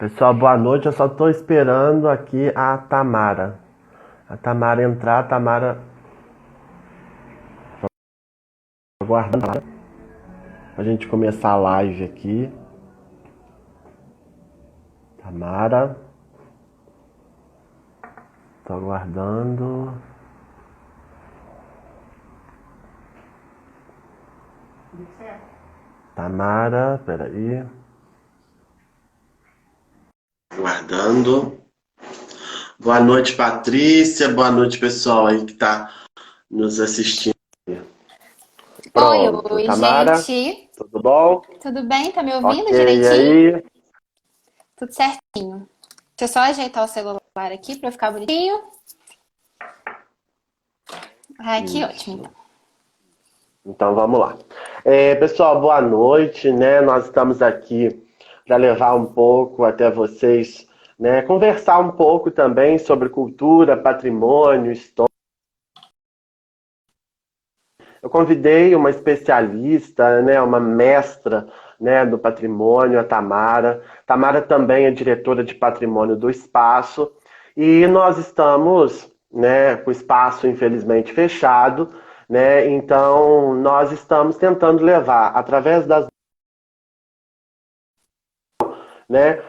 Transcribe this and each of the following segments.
Pessoal, boa noite. Eu só estou esperando aqui a Tamara. A Tamara entrar, a Tamara aguardando a gente começar a live aqui. Tamara, tô aguardando. Tamara, peraí. Aguardando. Boa noite, Patrícia. Boa noite, pessoal aí que tá nos assistindo. Oi, Pronto. oi, Tamara, gente. tudo bom? Tudo bem? Tá me Ok, ouvindo e direitinho? aí? Tudo certinho. Deixa eu só ajeitar o celular aqui pra ficar bonitinho. Ah, que ótimo, Isso. então. Então vamos lá. Pessoal, boa noite, né? Nós estamos aqui para levar um pouco até vocês, né? Conversar um pouco também sobre cultura, patrimônio, história. Eu convidei uma especialista, né? Uma mestra, né? Do patrimônio, a Tamara. Tamara também é diretora de patrimônio do espaço e nós estamos, né? Com o espaço infelizmente fechado. Né? Então, nós estamos tentando levar, através das, né,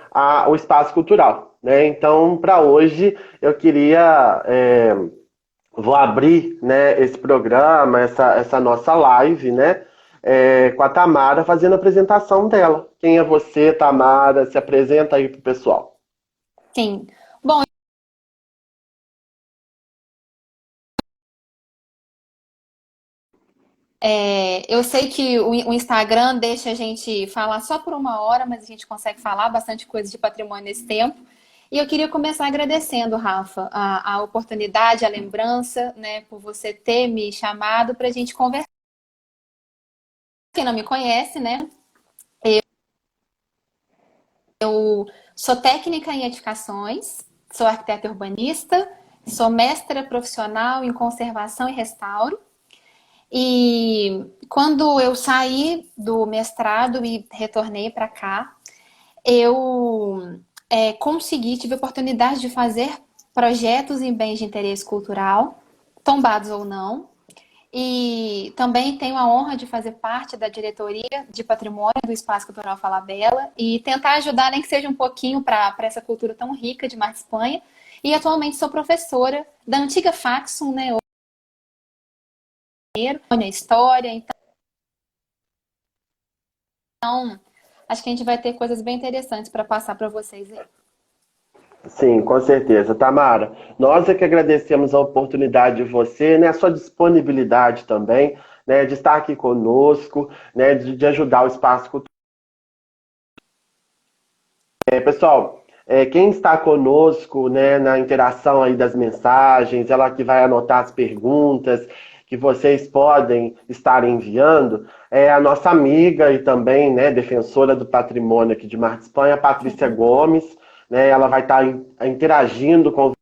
o espaço cultural. Né? Então, para hoje, eu queria, vou abrir, né, esse programa, essa nossa live, né, com a Tamara, fazendo a apresentação dela. Quem é você, Tamara? Se apresenta aí para o pessoal. Sim. Bom, eu sei que o Instagram deixa a gente falar só por uma hora, mas a gente consegue falar bastante coisa de patrimônio nesse tempo. E eu queria começar agradecendo, Rafa, a oportunidade, a lembrança, né, por você ter me chamado para a gente conversar. Quem não me conhece, né? Sou técnica em edificações, sou arquiteta urbanista, sou mestra profissional em conservação e restauro. E quando eu saí do mestrado e retornei para cá, eu tive a oportunidade de fazer projetos em bens de interesse cultural, tombados ou não. E também tenho a honra de fazer parte da diretoria de patrimônio do Espaço Cultural Falabella e tentar ajudar, nem que seja um pouquinho, para essa cultura tão rica de Mar de Espanha. E atualmente sou professora da antiga Faxum, né? Na história. Então, acho que a gente vai ter coisas bem interessantes para passar para vocês aí. Sim, com certeza. Tamara, nós é que agradecemos a oportunidade de você, né, a sua disponibilidade também, né, de estar aqui conosco, né, de ajudar o espaço cultural. Pessoal, quem está conosco, né, na interação aí das mensagens, ela que vai anotar as perguntas que vocês podem estar enviando, é a nossa amiga e também, né, defensora do patrimônio aqui de Mar de Espanha, Patrícia Sim. Gomes, né, ela vai estar interagindo com.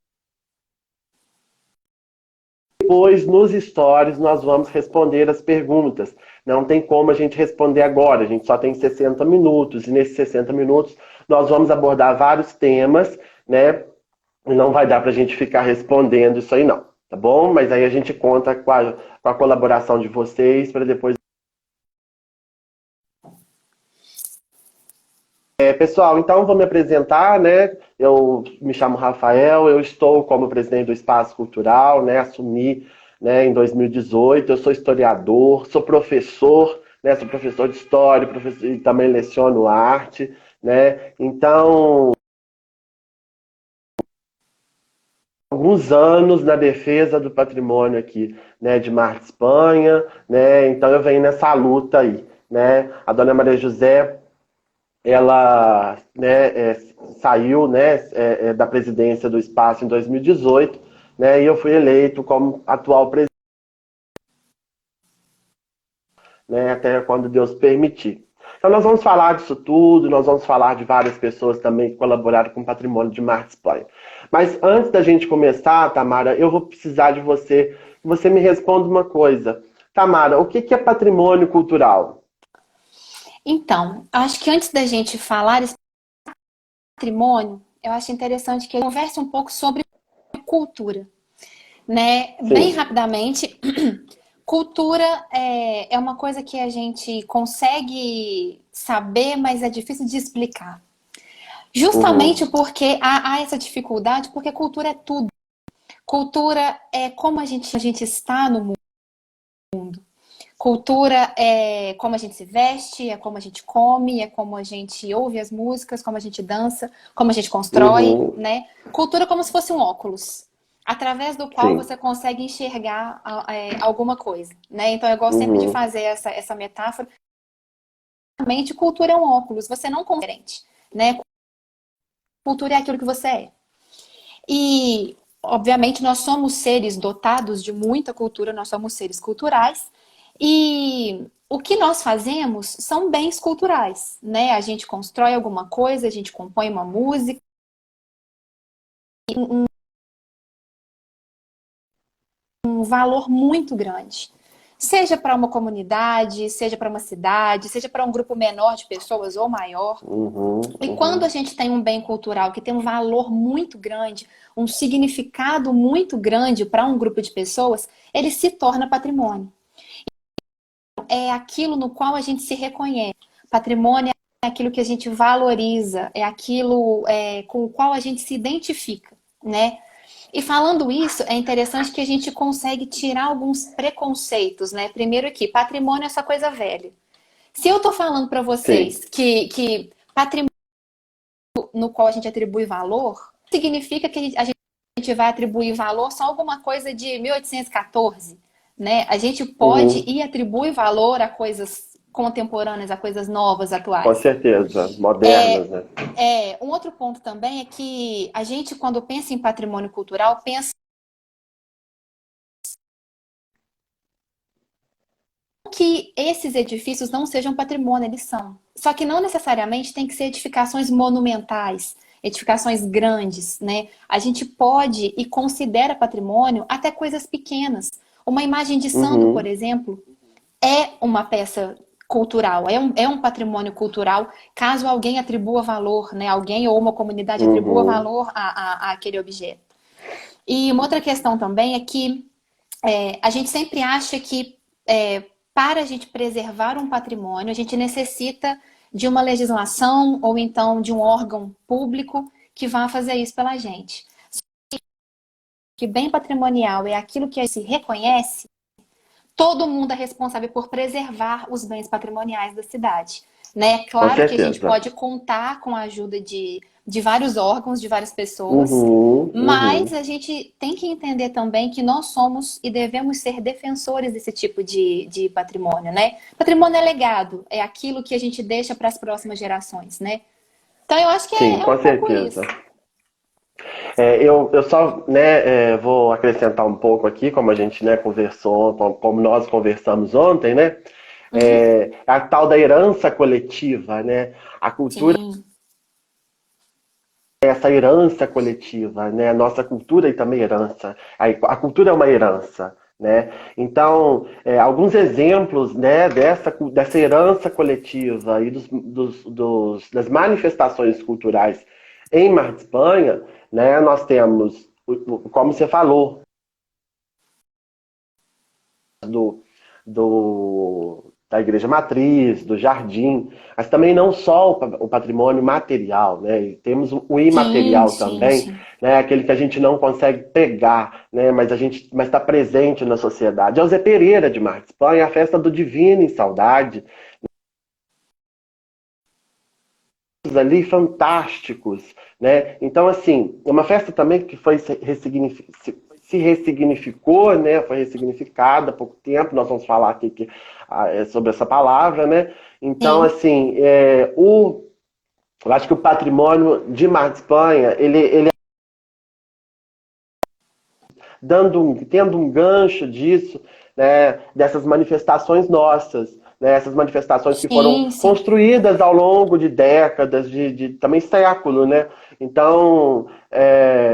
Depois, nos stories, nós vamos responder as perguntas. Não tem como a gente responder agora, a gente só tem 60 minutos, e nesses 60 minutos nós vamos abordar vários temas, né? E não vai dar para a gente ficar respondendo isso aí, não, tá bom? Mas aí a gente conta com a colaboração de vocês para depois. Pessoal, então vou me apresentar, né? Eu me chamo Rafael, eu estou como presidente do Espaço Cultural, né? Assumi, né, em 2018. Eu sou historiador, sou professor, né? Sou professor de história, professor, e também leciono arte, né? Então, alguns anos na defesa do patrimônio aqui, né, de Mar de Espanha, né? Então eu venho nessa luta aí, né? A dona Maria José, ela, né, saiu, né, da presidência do espaço em 2018, né, e eu fui eleito como atual presidente, né, até quando Deus permitir. Então nós vamos falar disso tudo, nós vamos falar de várias pessoas também que colaboraram com o patrimônio de Mar de Espanha. Mas antes da gente começar, Tamara, eu vou precisar de você, que você me responda uma coisa. Tamara, o que é patrimônio cultural? Então, acho que antes da gente falar patrimônio, eu acho interessante que eu converse um pouco sobre cultura, né? Bem Sim. rapidamente, cultura é uma coisa que a gente consegue saber, mas é difícil de explicar. Justamente Uhum. porque há essa dificuldade, porque cultura é tudo. Cultura é como a gente está no mundo. Cultura é como a gente se veste, é como a gente come, é como a gente ouve as músicas, como a gente dança, como a gente constrói, Uhum. né? Cultura é como se fosse um óculos, através do qual Sim. você consegue enxergar alguma coisa, né? Então eu gosto sempre de Uhum. fazer essa metáfora. Realmente, cultura é um óculos, você não consegue, né? Cultura é aquilo que você é. E, obviamente, nós somos seres dotados de muita cultura, nós somos seres culturais. E o que nós fazemos são bens culturais, né? A gente constrói alguma coisa, a gente compõe uma música, um valor muito grande. Seja para uma comunidade, seja para uma cidade, seja para um grupo menor de pessoas ou maior. Uhum. E quando a Uhum. gente tem um bem cultural que tem um valor muito grande, um significado muito grande para um grupo de pessoas, ele se torna patrimônio. É aquilo no qual a gente se reconhece. Patrimônio é aquilo que a gente valoriza, é aquilo com o qual a gente se identifica, né? E falando isso, é interessante que a gente consegue tirar alguns preconceitos, né? Primeiro aqui, patrimônio é essa coisa velha. Se eu tô falando para Sim. vocês que patrimônio no qual a gente atribui valor, significa que a gente vai atribuir valor só alguma coisa de 1814, né? A gente pode Uhum. e atribui valor a coisas contemporâneas, a coisas novas, Com atuais. certeza. Modernas, né? Um outro ponto também é que a gente, quando pensa em patrimônio cultural, pensa que esses edifícios não sejam patrimônio, eles são. Só que não necessariamente tem que ser edificações monumentais, edificações grandes, né? A gente pode e considera patrimônio até coisas pequenas. Uma imagem de santo, por Uhum. exemplo, é uma peça cultural, é um patrimônio cultural, caso alguém atribua valor, né? Alguém ou uma comunidade atribua Uhum. valor a aquele objeto. E uma outra questão também é que a gente sempre acha que para a gente preservar um patrimônio, a gente necessita de uma legislação ou então de um órgão público que vá fazer isso pela gente. Que bem patrimonial é aquilo que se reconhece, todo mundo é responsável por preservar os bens patrimoniais da cidade. Né? Com Claro que a gente certeza. pode contar com a ajuda de vários órgãos, de várias pessoas, Uhum. mas Uhum. a gente tem que entender também que nós somos e devemos ser defensores desse tipo de patrimônio, né? Patrimônio é legado, é aquilo que a gente deixa para as próximas gerações, né? Então eu acho que Sim, é com um pouco certeza. isso. Eu só, né, vou acrescentar um pouco aqui, como a gente, né, conversou, como nós conversamos ontem, né? Uhum. A tal da herança coletiva, né? A cultura Sim, é essa herança coletiva, né? A nossa cultura e também herança. A cultura é uma herança, né? Então, alguns exemplos, né, dessa herança coletiva e das manifestações culturais em Mar de Espanha, né? Nós temos, como você falou, da Igreja Matriz, do Jardim, mas também não só o patrimônio material, né? E temos o sim, imaterial sim, também, sim. né? Aquele que a gente não consegue pegar, né? Mas está presente na sociedade. É o Zé Pereira de Mar de Espanha, a festa do Divino em Saudade, ali fantásticos, né? Então, assim, é uma festa também que foi se ressignificou, né? Foi ressignificada há pouco tempo. Nós vamos falar aqui sobre essa palavra, né? Então, Sim. assim, eu acho que o patrimônio de Mar de Espanha, ele tendo um gancho disso, né, dessas manifestações nossas, né, essas manifestações que foram Sim, sim. construídas ao longo de décadas, de também século, né? Então,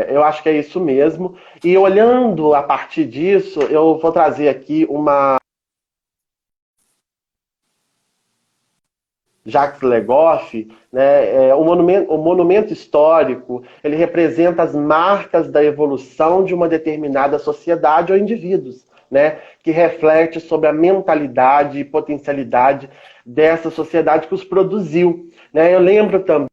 eu acho que é isso mesmo. E olhando a partir disso, eu vou trazer aqui uma Jacques Legoff, né, o monumento histórico, ele representa as marcas da evolução de uma determinada sociedade ou indivíduos, né, que reflete sobre a mentalidade e potencialidade dessa sociedade que os produziu. Né? Eu lembro também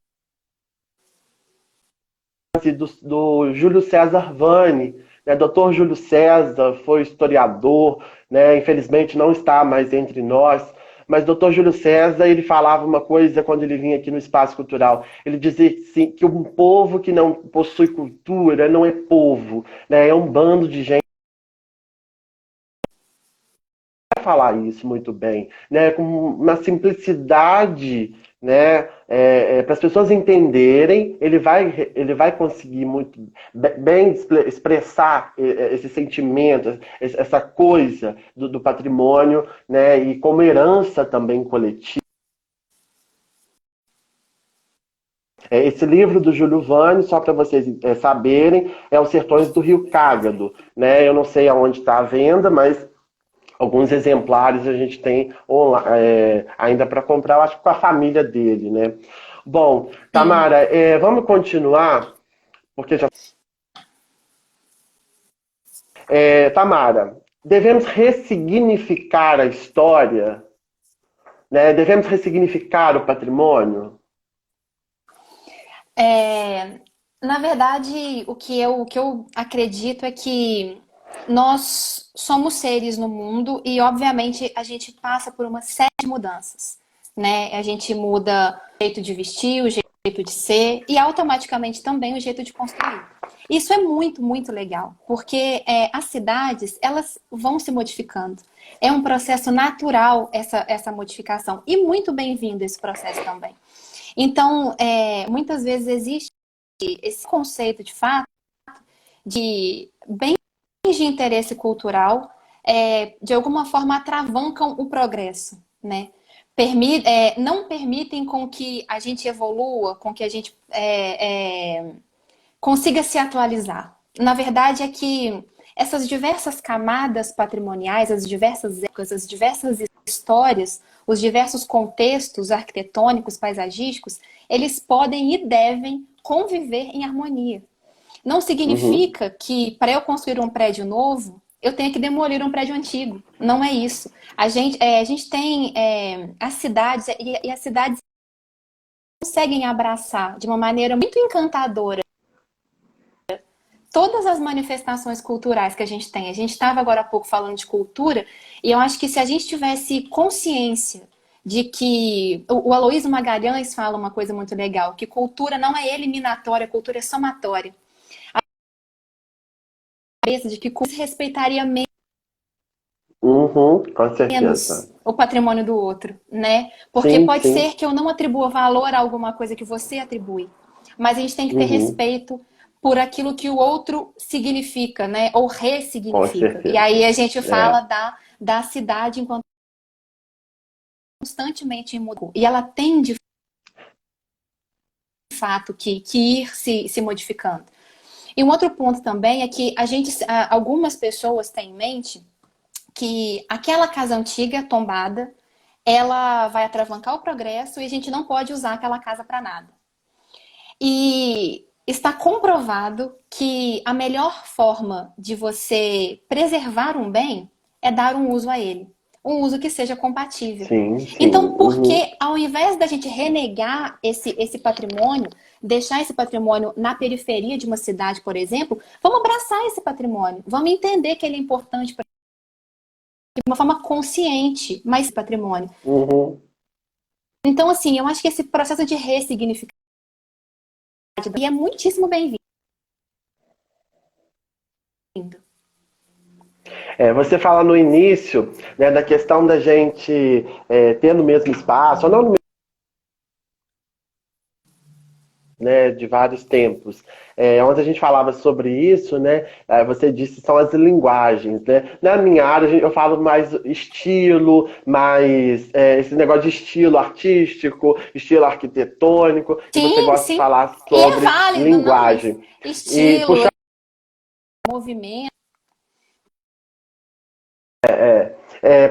do Júlio César Vane, né? Dr. Júlio César foi historiador, né? Infelizmente não está mais entre nós, mas Dr. Júlio César, ele falava uma coisa quando ele vinha aqui no Espaço Cultural. Ele dizia assim, que um povo que não possui cultura não é povo, né? É um bando de gente que vai falar isso muito bem, né? Com uma simplicidade, né? Para as pessoas entenderem, ele vai conseguir muito bem expressar esse sentimento, essa coisa do patrimônio, né? E como herança também coletiva. Esse livro do Júlio Vane, só para vocês saberem, é Os Sertões do Rio Cágado, né? Eu não sei aonde está a venda, mas alguns exemplares a gente tem ainda para comprar, eu acho que com a família dele, né? Bom, Sim. Tamara, vamos continuar, porque já. Tamara, devemos ressignificar a história, né? Devemos ressignificar o patrimônio? Na verdade, o que eu acredito é que nós somos seres no mundo e, obviamente, a gente passa por uma série de mudanças, né? A gente muda o jeito de vestir, o jeito de ser e automaticamente também o jeito de construir. Isso é muito, muito legal, porque as cidades, elas vão se modificando. É um processo natural essa modificação e muito bem-vindo esse processo também. Então, muitas vezes existe esse conceito de fato de bens de interesse cultural, de alguma forma atravancam o progresso, né? Não permitem com que a gente evolua, com que a gente consiga se atualizar. Na verdade é que essas diversas camadas patrimoniais, as diversas épocas, as diversas histórias, os diversos contextos arquitetônicos, paisagísticos, eles podem e devem conviver em harmonia. Não Uhum, significa que para eu construir um prédio novo, eu tenha que demolir um prédio antigo. Não é isso. A gente tem as cidades e as cidades conseguem abraçar de uma maneira muito encantadora todas as manifestações culturais que a gente tem. A gente estava agora há pouco falando de cultura, e eu acho que se a gente tivesse consciência de que o Aloysio Magalhães fala uma coisa muito legal, que cultura não é eliminatória, cultura é somatória. A cabeça de que cultura respeitaria uhum, com menos certeza. o patrimônio do outro, né? Porque Sim, pode sim. ser que eu não atribua valor a alguma coisa que você atribui, mas a gente tem que ter Uhum, respeito por aquilo que o outro significa, né? Ou com ressignifica. E aí certeza. a gente fala É. da cidade enquanto constantemente em mudança. E ela tem de fato que ir se modificando. E um outro ponto também é que algumas pessoas têm em mente que aquela casa antiga, tombada, ela vai atravancar o progresso e a gente não pode usar aquela casa para nada. E está comprovado que a melhor forma de você preservar um bem é dar um uso a ele. Um uso que seja compatível. Sim, sim. Então, por Uhum, que, ao invés da gente renegar esse patrimônio, deixar esse patrimônio na periferia de uma cidade, por exemplo, vamos abraçar esse patrimônio, vamos entender que ele é importante de uma forma consciente, mas patrimônio. uhum. Então, assim, eu acho que esse processo de ressignificação é muitíssimo bem-vindo. Você fala no início, né, da questão da gente ter no mesmo espaço, ou não no mesmo, né, de vários tempos. Onde a gente falava sobre isso, né, você disse são as linguagens, né? Na minha área eu falo mais estilo, mais esse negócio de estilo artístico, estilo arquitetônico, e você Sim, gosta de sim. falar E é sobre válido, não, mas linguagem. E estilo, puxa, movimento.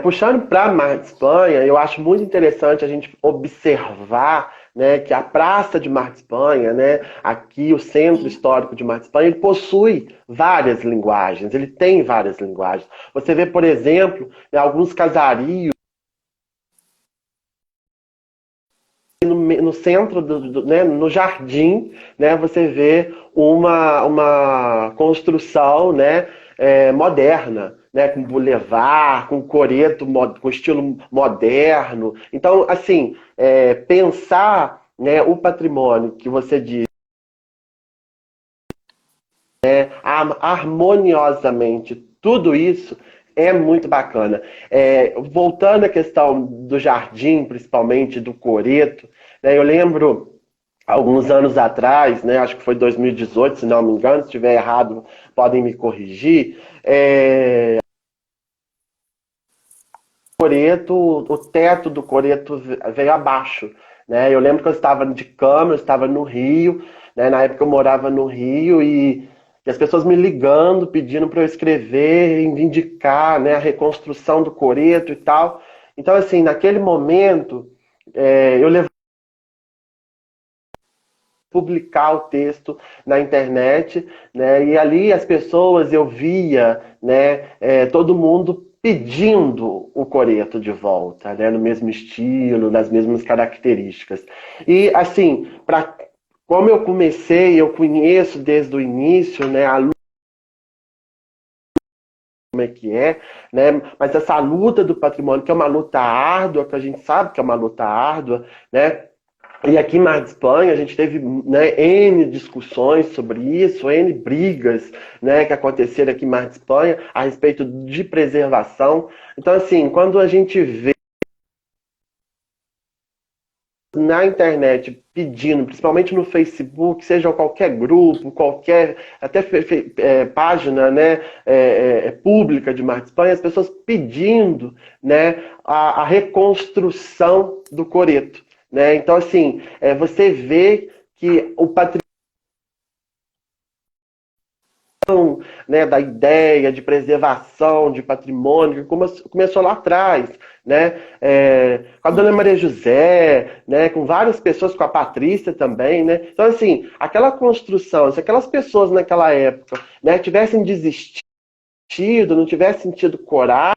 Puxando para Mar de Espanha, eu acho muito interessante a gente observar, né, que a Praça de Mar de Espanha, né, aqui o centro Sim. histórico de Mar de Espanha, ele possui várias linguagens, ele tem várias linguagens. Você vê, por exemplo, né, alguns casarios no centro, né, no jardim, né, você vê uma construção, né, moderna, né, com bulevar, com coreto, com estilo moderno. Então, assim, pensar, né, o patrimônio que você diz harmoniosamente, tudo isso é muito bacana. Voltando à questão do jardim, principalmente do coreto, né, eu lembro alguns anos atrás, né, acho que foi 2018, se não me engano, se estiver errado, podem me corrigir. O teto do coreto veio abaixo, né? Eu lembro que eu estava de cama, eu estava no Rio, né? Na época eu morava no Rio e as pessoas me ligando, pedindo para eu escrever, reivindicar, né, a reconstrução do coreto e tal. Então, assim, naquele momento, eu levei publicar o texto na internet, né? E ali as pessoas eu via, né? Todo mundo pedindo o coreto de volta, né? No mesmo estilo, nas mesmas características. E assim, como eu comecei, eu conheço desde o início, né? A luta como é que é, né? Mas essa luta do patrimônio, que é uma luta árdua, que a gente sabe que é uma luta árdua, né? E aqui em Mar de Espanha a gente teve, né, N discussões sobre isso, N brigas, né, que aconteceram aqui em Mar de Espanha a respeito de preservação. Então, assim, quando a gente vê na internet pedindo, principalmente no Facebook, seja qualquer grupo, qualquer até página, né, pública de Mar de Espanha, as pessoas pedindo, né, a reconstrução do coreto. Né? Então, assim, você vê que o patrimônio, né, da ideia de preservação de patrimônio, que começou lá atrás, né, com a Dona Maria José, né, com várias pessoas, com a Patrícia também, né. Então, assim, aquela construção, se aquelas pessoas naquela época, né, tivessem desistido, não tivessem tido coragem,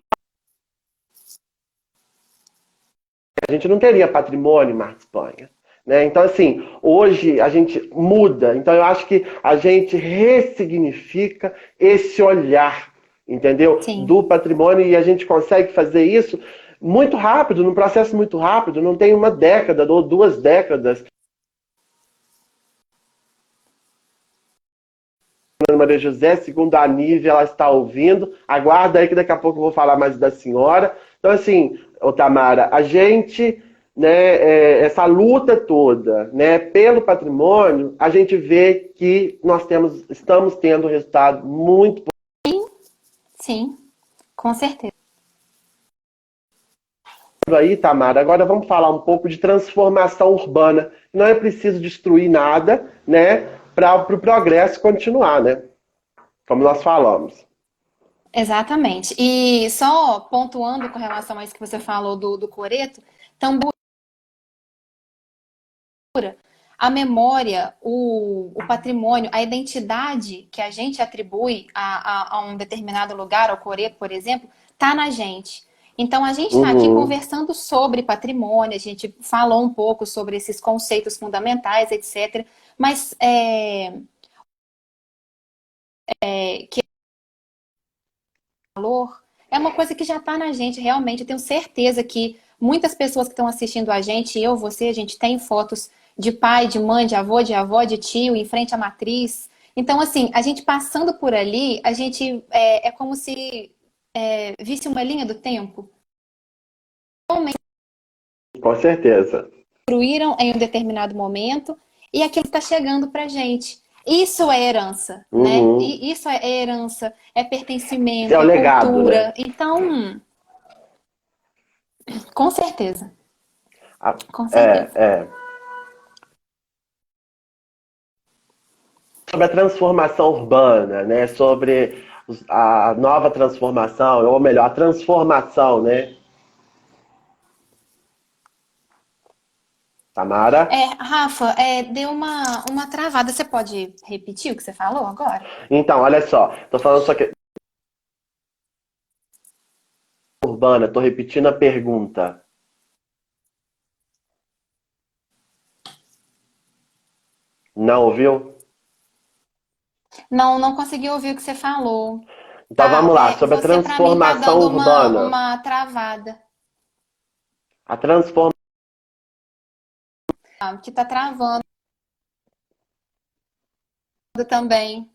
a gente não teria patrimônio em Mar de Espanha. Né? Então, assim, hoje a gente muda. Então, eu acho que a gente ressignifica esse olhar, entendeu? Sim. Do patrimônio e a gente consegue fazer isso muito rápido, num processo muito rápido. Não tem uma década ou 2 décadas. Ana Maria José, segundo a Nívia, ela está ouvindo. Aguarda aí que daqui a pouco eu vou falar mais da senhora. Então, assim, ô Tamara, a gente, né, essa luta toda, né, pelo patrimônio, a gente vê que estamos tendo um resultado muito Sim, com certeza. positivo aí, Tamara. Agora vamos falar um pouco de transformação urbana. Não é preciso destruir nada, né, para o progresso continuar, né? Como nós falamos. Exatamente. E só pontuando com relação a isso que você falou do coreto, Tambura, a memória, o patrimônio, a identidade que a gente atribui a um determinado lugar, ao coreto, por exemplo, está na gente. Então, a gente está aqui Uhum. conversando sobre patrimônio, a gente falou um pouco sobre esses conceitos fundamentais, etc. Mas que valor é uma coisa que já está na gente, realmente. Eu tenho certeza que muitas pessoas que estão assistindo a gente, eu, você, a gente tem fotos de pai, de mãe, de avó, de tio, em frente à matriz. Então, assim, a gente passando por ali, a gente é como se visse uma linha do tempo. Com certeza. Construíram em um determinado momento e aquilo está chegando para a gente. Isso é herança, né? Uhum. E isso é herança, é É pertencimento, o é legado, né? cultura. Então, com certeza, Ah, com É, certeza. é. Sobre a transformação urbana, né? Sobre a nova transformação, ou melhor, a transformação, né? Tamara? Rafa, deu uma travada. Você pode repetir o que você falou agora? Então, olha só, tô falando só que urbana, tô repetindo a pergunta. Não ouviu? Não, não consegui ouvir o que você falou. Então Tá, vamos lá, sobre a você para mim tá transformação dando uma, urbana. uma travada. A transformação. Que tá travando também.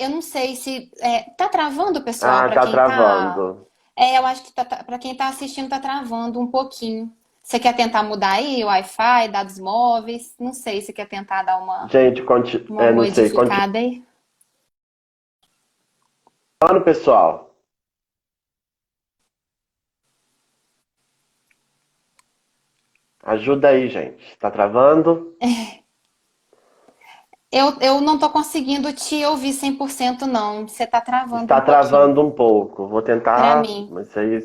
Eu não sei se. Tá travando, pessoal, Ah, para tá quem tá. travando. Eu acho que para quem tá assistindo tá travando um pouquinho. Você quer tentar mudar aí o Wi-Fi, dados móveis? Não sei se quer tentar dar Gente, uma não sei, modificada aí. continuando, pessoal. Ajuda aí, gente. Tá travando? Eu não tô conseguindo te ouvir 100% não. Você tá travando Está um pouquinho travando um pouco. Vou para tentar, mim. mas aí.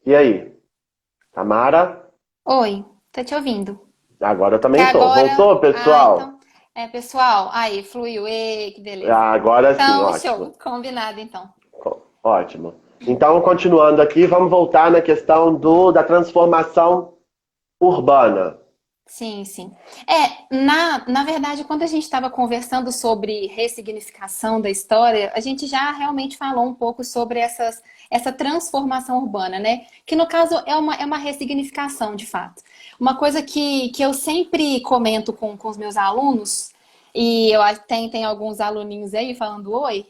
E aí? Tamara? Oi, tô te ouvindo. Agora eu Que também tô. agora. Voltou, pessoal? Então. Pessoal, aí, fluiu. Que beleza. Agora sim, Então, ótimo. show. Combinado, então. Ótimo. Então, continuando aqui, vamos voltar na questão da transformação urbana. Sim, sim. Na verdade, quando a gente estava conversando sobre ressignificação da história, a gente já realmente falou um pouco sobre essa transformação urbana, né? Que no caso é uma ressignificação, de fato. Uma coisa que eu sempre comento com os meus alunos, e eu acho que tem alguns aluninhos aí falando oi,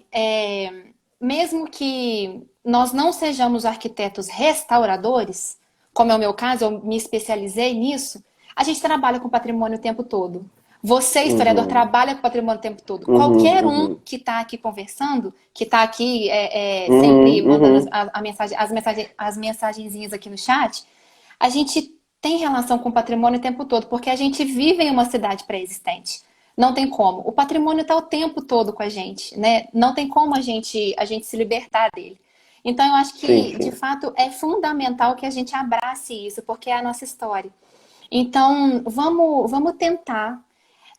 mesmo que nós não sejamos arquitetos restauradores, como é o meu caso, eu me especializei nisso. A gente trabalha com patrimônio o tempo todo. Você, historiador, Uhum, trabalha com patrimônio o tempo todo. uhum, Qualquer um uhum, que está aqui conversando, que está aqui sempre uhum, mandando uhum. as mensagenzinhas aqui no chat, a gente tem relação com o patrimônio o tempo todo, porque a gente vive em uma cidade pré-existente. Não tem como. O patrimônio está o tempo todo com a gente, né? Não tem como a gente se libertar dele. Então, eu acho Sim, que, de sim. fato, é fundamental que a gente abrace isso, porque é a nossa história. Então, vamos tentar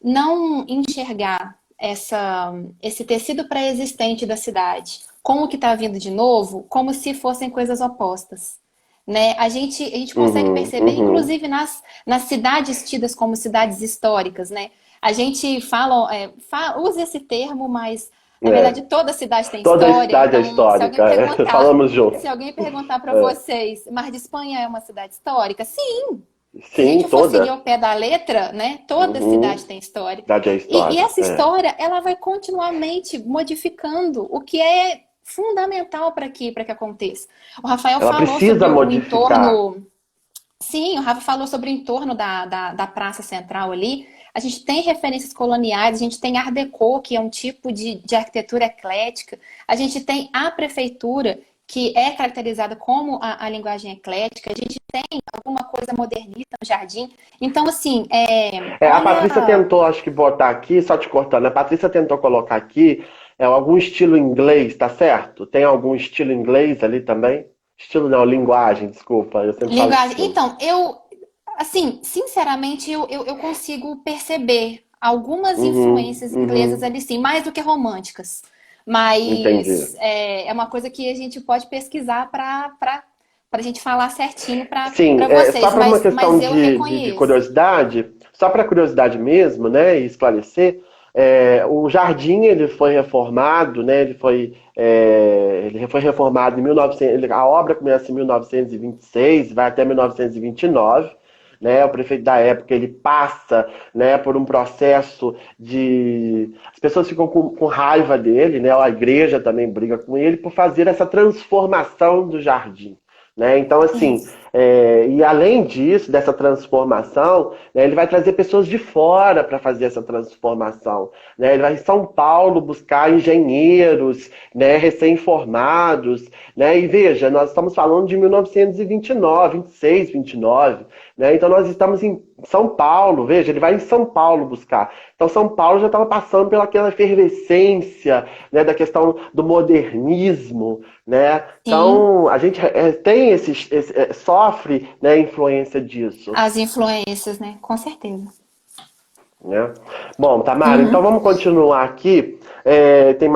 não enxergar esse tecido pré-existente da cidade com o que está vindo de novo, como se fossem coisas opostas. Né? A gente consegue Uhum, perceber, uhum. inclusive nas cidades tidas como cidades históricas, né? A gente usa esse termo, mas na É. verdade toda cidade tem Toda a história. cidade é Então, se alguém histórica. É. perguntar, Falamos se junto. alguém perguntar para É. vocês, Mar de Espanha é uma cidade histórica? Sim, se a Sim, gente for seguir toda. ao pé da letra, né, toda cidade Uhum. tem história. Cidade é E história. essa É. história, ela vai continuamente modificando o que é fundamental para que aconteça. O Rafael Ela falou precisa sobre o modificar. entorno. Sim, o Rafa falou sobre o entorno da Praça Central ali. A gente tem referências coloniais, a gente tem Art Deco, que é um tipo de arquitetura eclética. A gente tem a prefeitura, que é caracterizada como a linguagem eclética. A gente tem alguma coisa modernista no jardim. Então, assim, A Patrícia olha. tentou, acho que, botar aqui, só te cortando, a Patrícia tentou colocar aqui algum estilo inglês, tá certo? Tem algum estilo inglês ali também? Estilo não, linguagem, desculpa, eu sempre falo Linguagem. estilo. Então, assim, sinceramente, eu consigo perceber algumas Uhum, influências inglesas uhum, ali, sim, mais do que românticas. entendi. Mas é uma coisa que a gente pode pesquisar para a gente falar certinho Sim, para só vocês. para uma Mas questão eu de reconheço. curiosidade, só para curiosidade mesmo, né, e esclarecer, o jardim ele foi reformado, né, ele foi reformado em 1900, a obra começa em 1926, vai até 1929, né, o prefeito da época ele passa, né, por um processo as pessoas ficam com raiva dele, né, a igreja também briga com ele por fazer essa transformação do jardim. Né? Então, assim, Isso. E além disso, dessa transformação, né, ele vai trazer pessoas de fora para fazer essa transformação. Né? Ele vai em São Paulo buscar engenheiros, né, recém-formados. Né? E veja, nós estamos falando de 1929, 26, 29. Né? Então nós estamos em São Paulo, veja, ele vai em São Paulo buscar. Então São Paulo já estava passando pelaquela efervescência, né, da questão do modernismo, né? Sim, Então a gente tem sofre, né, influência disso. as influências, né? Com certeza. Né? Bom, Tamara, então Uhum. vamos continuar aqui. Tem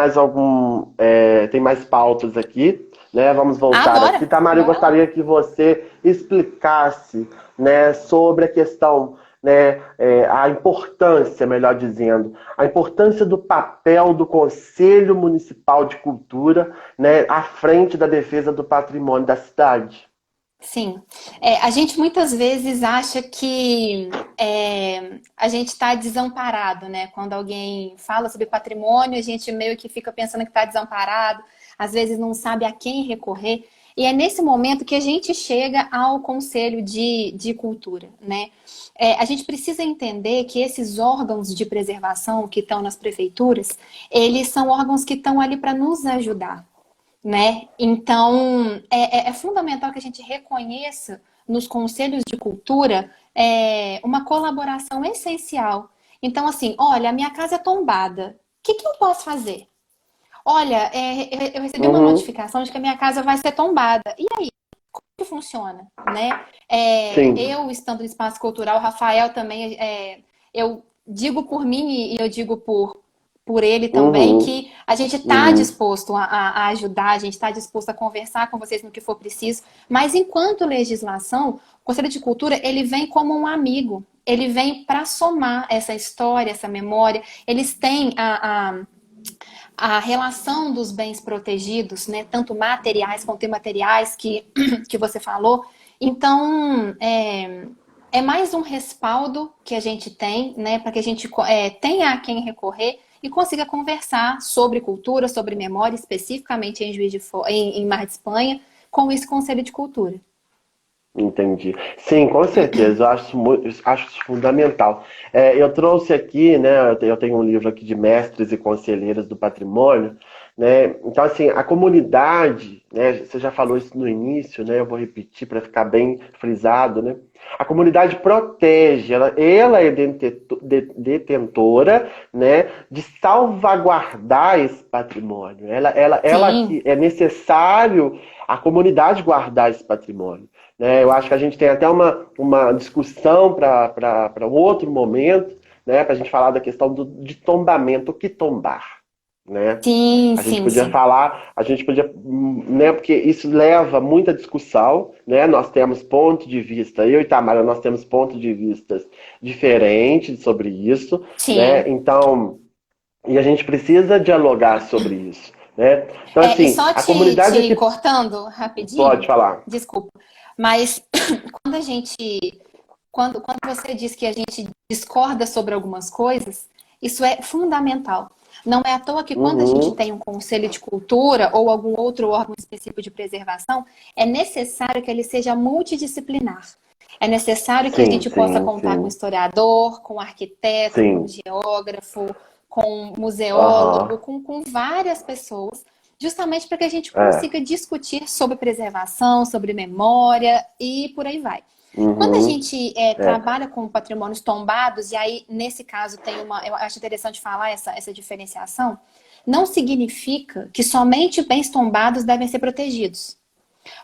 mais pautas aqui, né? Vamos Ah, voltar aqui. bora, Tamara, eu bora lá. gostaria que você explicasse, né, sobre a questão, né, a importância, melhor dizendo, a importância do papel do Conselho Municipal de Cultura, né, à frente da defesa do patrimônio da cidade. Sim. A gente muitas vezes acha que a gente está desamparado, né? Quando alguém fala sobre patrimônio, a gente meio que fica pensando que está desamparado, às vezes não sabe a quem recorrer. E é nesse momento que a gente chega ao Conselho de Cultura, né? A gente precisa entender que esses órgãos de preservação que estão nas prefeituras, eles são órgãos que estão ali para nos ajudar, né? Então, é fundamental que a gente reconheça nos conselhos de cultura uma colaboração essencial. Então, assim, olha, a minha casa é tombada. O que que eu posso fazer? Olha, eu recebi uma Uhum, notificação de que a minha casa vai ser tombada. E aí, como que funciona, né? sim. Eu, estando no espaço cultural, o Rafael também, eu digo por mim e eu digo por ele também, Uhum, que a gente está uhum, disposto a ajudar, a gente está disposto a conversar com vocês no que for preciso, mas enquanto legislação, o Conselho de Cultura, ele vem como um amigo, ele vem para somar essa história, essa memória, eles têm a relação dos bens protegidos, né, tanto materiais quanto imateriais que você falou. Então, é mais um respaldo que a gente tem, né, para que a gente tenha a quem recorrer e consiga conversar sobre cultura, sobre memória, especificamente em Juiz de Fora, em Mar de Espanha, com esse Conselho de Cultura. entendi. Sim, com certeza, eu acho isso fundamental. Eu trouxe aqui, né, eu tenho um livro aqui de mestres e conselheiros do patrimônio, né, então assim, a comunidade, né, você já falou isso no início, né, eu vou repetir para ficar bem frisado, né, a comunidade protege, ela é detentora, né, de salvaguardar esse patrimônio, ela Sim, que é necessário a comunidade guardar esse patrimônio. Né? Eu acho que a gente tem até uma discussão para um outro momento, né? Para a gente falar da questão de tombamento, o que tombar. Né? sim, A gente sim, podia sim. falar, né? Porque isso leva muita discussão, né? Nós temos ponto de vista, eu e Tamara, nós temos pontos de vistas diferentes sobre isso, né? Sim. Então, e a gente precisa dialogar sobre isso, né? Então, E assim, só a te, comunidade te aqui cortando pode rapidinho, falar. desculpa, mas quando a gente, quando você diz que a gente discorda sobre algumas coisas, isso é fundamental. Não é à toa que quando a gente Uhum, tem um conselho de cultura ou algum outro órgão específico de preservação, é necessário que ele seja multidisciplinar. É necessário que a sim, gente possa sim, contar com sim. historiador, com arquiteto, com Sim. geógrafo, com museólogo, Aham. com várias pessoas, justamente para que a gente É. consiga discutir sobre preservação, sobre memória e por aí vai. Quando a Uhum. gente É. trabalha com patrimônios tombados, e aí nesse caso tem eu acho interessante falar essa diferenciação, não significa que somente bens tombados devem ser protegidos.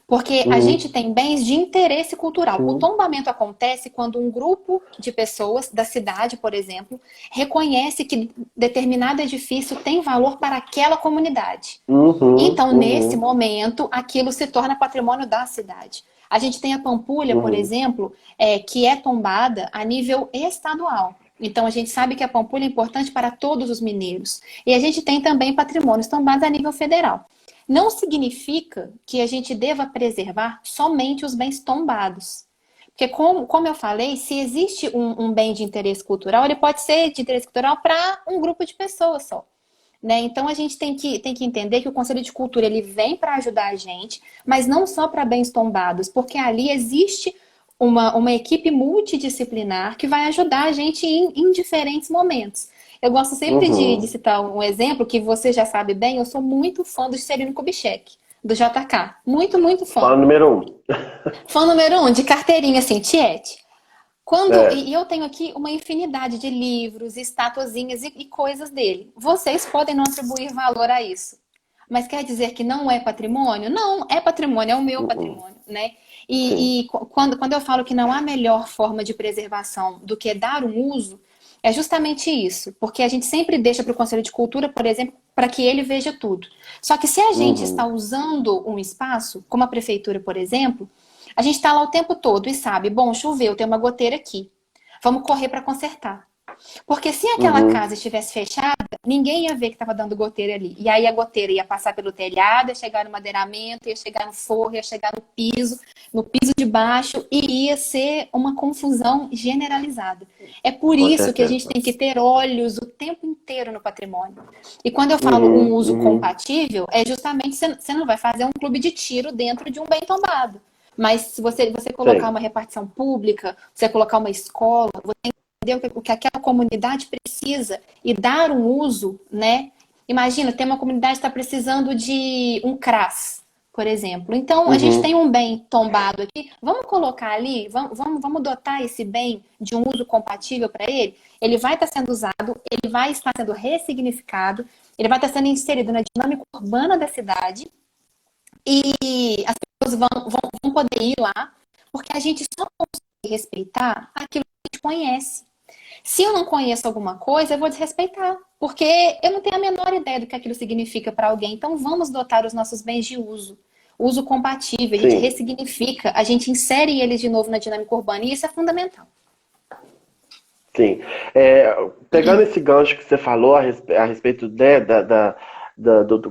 Porque a gente Uhum. tem bens de interesse cultural. O Sim. tombamento acontece quando um grupo de pessoas da cidade, por exemplo, reconhece que determinado edifício tem valor para aquela comunidade. Uhum. Então, nesse Uhum. momento, aquilo se torna patrimônio da cidade. A gente tem a Pampulha, por Uhum. exemplo, que é tombada a nível estadual. Então, a gente sabe que a Pampulha é importante para todos os mineiros. E a gente tem também patrimônios tombados a nível federal. Não significa que a gente deva preservar somente os bens tombados. Porque, como eu falei, se existe um bem de interesse cultural, ele pode ser de interesse cultural para um grupo de pessoas só. né? Então a gente tem que entender que o Conselho de Cultura ele vem para ajudar a gente, mas não só para bens tombados, porque ali existe uma equipe multidisciplinar que vai ajudar a gente em diferentes momentos. Eu gosto sempre de Uhum. citar um exemplo que você já sabe bem, eu sou muito fã do Juscelino Kubitschek, do JK. Muito, muito Fã fã. número um. Fã número um, de carteirinha, assim, Tiete. É. E eu tenho aqui uma infinidade de livros, estatuazinhas e coisas dele. Vocês podem não atribuir valor a isso. Mas quer dizer que não é patrimônio? Não, é patrimônio, é o meu Uhum. patrimônio, né? Sim. Quando eu falo que não há melhor forma de preservação do que dar um uso, é justamente isso. Porque a gente sempre deixa para o Conselho de Cultura, por exemplo, para que ele veja tudo. Só que se a gente está Uhum. usando um espaço, como a prefeitura, por exemplo, a gente está lá o tempo todo e sabe, bom, choveu, tem uma goteira aqui. Vamos correr para consertar. Porque se aquela Uhum. casa estivesse fechada, ninguém ia ver que estava dando goteira ali. E aí a goteira ia passar pelo telhado, ia chegar no madeiramento, ia chegar no forro, ia chegar no piso de baixo, e ia ser uma confusão generalizada. É por Com isso que a gente certeza. tem que ter olhos o tempo inteiro no patrimônio. E quando eu falo um Uhum. uso Uhum. compatível, é justamente você não vai fazer um clube de tiro dentro de um bem tombado. Mas se você colocar Sim. uma repartição pública, você colocar uma escola, entender o que aquela comunidade precisa e dar um uso, né? Imagina, tem uma comunidade que está precisando de um CRAS, por exemplo. Então, a gente tem Uhum. um bem tombado aqui, vamos colocar ali, vamos dotar esse bem de um uso compatível para ele? Ele vai estar sendo usado, ele vai estar sendo ressignificado, ele vai estar sendo inserido na dinâmica urbana da cidade e as pessoas vão poder ir lá, porque a gente só consegue respeitar aquilo que a gente conhece. Se eu não conheço alguma coisa, eu vou desrespeitar, porque eu não tenho a menor ideia do que aquilo significa para alguém. Então, vamos dotar os nossos bens de uso compatível, a gente Sim. ressignifica, a gente insere eles de novo na dinâmica urbana, e isso é fundamental. Sim. É, pegando esse gancho que você falou a respeito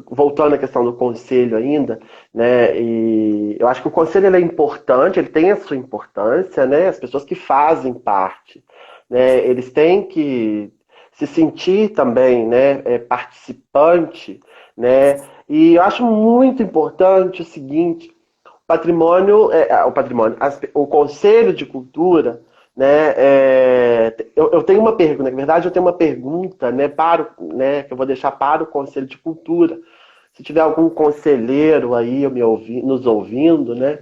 voltando à questão do conselho ainda, né? E eu acho que o conselho ele é importante, ele tem a sua importância, né? As pessoas que fazem parte, né? Eles têm que se sentir também, né? Participante, né? E eu acho muito importante o seguinte: o patrimônio, o Conselho de Cultura, né? Eu tenho uma pergunta, na verdade eu tenho uma pergunta, né, que eu vou deixar para o Conselho de Cultura. Se tiver algum conselheiro aí nos ouvindo, né?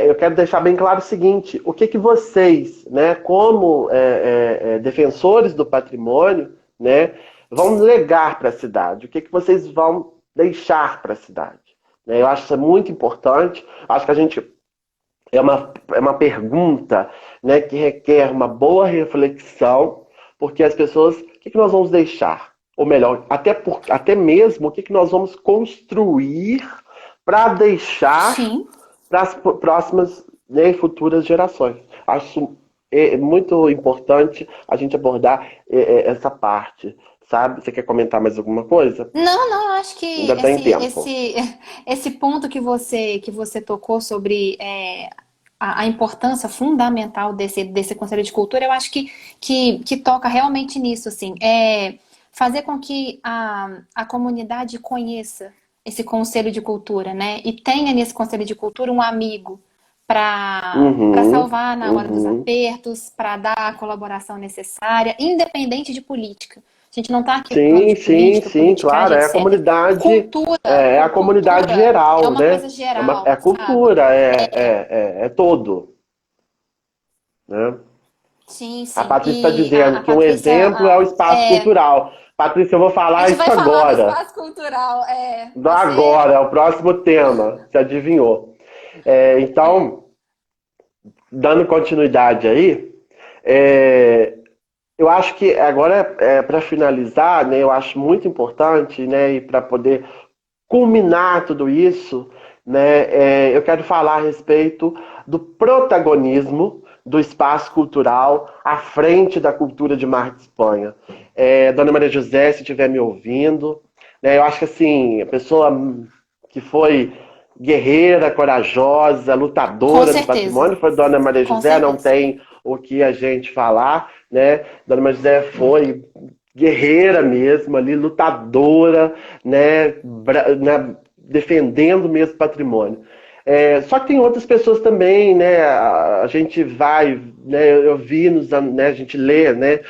Eu quero deixar bem claro o seguinte: o que que vocês, né, como defensores do patrimônio, né, vão legar para a cidade? O que que vocês vão deixar para a cidade? Né? Eu acho isso muito importante. Acho que a gente é uma pergunta, né, que requer uma boa reflexão, porque as pessoas, o que que nós vamos deixar? Ou melhor, até mesmo o que que nós vamos construir para deixar Sim. para as próximas, né, futuras gerações. Acho muito importante a gente abordar essa parte, sabe? Você quer comentar mais alguma coisa? Não, acho que Ainda tem tempo. esse ponto que você tocou sobre a importância fundamental desse Conselho de Cultura, eu acho que toca realmente nisso, assim, fazer com que a comunidade conheça esse Conselho de Cultura, né? E tenha nesse Conselho de Cultura um amigo para Uhum, salvar na hora dos uhum. apertos, para dar a colaboração necessária, independente de política. A gente não está aqui falando Sim, de sim, política, sim, claro. politicagem, É a etc. comunidade, é a comunidade Cultura é geral, uma né? coisa É geral, a sabe? cultura, é todo, né? Sim, A sim. Patrícia está E dizendo a que um Patrícia, exemplo é o espaço cultural. Patrícia, eu vou a falar gente isso vai falar do agora. espaço cultural, vai ser, Agora, é o próximo tema. Você adivinhou. Então, dando continuidade aí, é, eu acho que agora, para finalizar, né, eu acho muito importante, né, e para poder culminar tudo isso, né, eu quero falar a respeito do protagonismo do espaço cultural à frente da cultura de Mar de Espanha. Dona Maria José, se estiver me ouvindo, né, eu acho que assim, a pessoa que foi guerreira, corajosa, com lutadora do certeza, patrimônio foi Dona Maria com José, não certeza. tem o que a gente falar, né? Dona Maria José foi guerreira mesmo, ali, lutadora, né, defendendo mesmo o patrimônio. Só que tem outras pessoas também, né? A gente vai, né? Eu vi, né? A gente lê, né?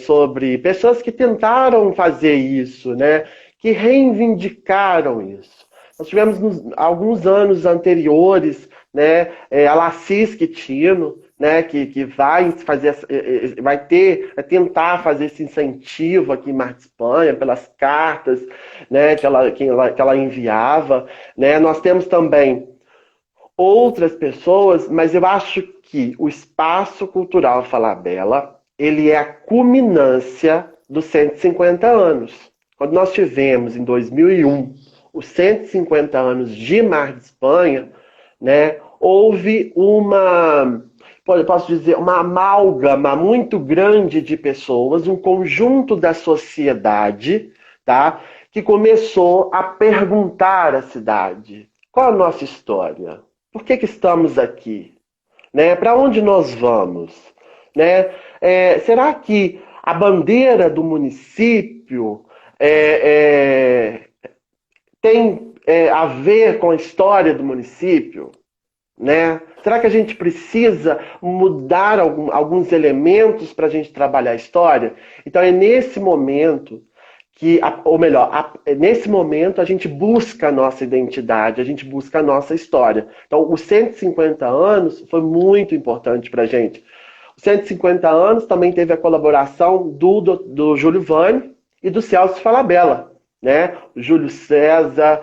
Sobre pessoas que tentaram fazer isso, né? Que reivindicaram isso. Nós tivemos alguns anos anteriores, né? A Lacis Quintino, né? Que vai fazer, vai tentar fazer esse incentivo aqui em Mar de Espanha pelas cartas, né? Que ela enviava, né? Nós temos também outras pessoas, mas eu acho que o espaço cultural Falabella, ele é a culminância dos 150 anos. Quando nós tivemos, em 2001, os 150 anos de Mar de Espanha, né, houve posso dizer, uma amálgama muito grande de pessoas, um conjunto da sociedade, tá, que começou a perguntar à cidade: qual a nossa história? Por que estamos aqui? Né? Para onde nós vamos? Né? Será que a bandeira do município tem a ver com a história do município? Né? Será que a gente precisa mudar alguns elementos para a gente trabalhar a história? Então é nesse momento nesse momento a gente busca a nossa identidade, a gente busca a nossa história. Então, os 150 anos foi muito importante para a gente. Os 150 anos também teve a colaboração do Júlio Vane e do Celso Falabella, né? O Júlio César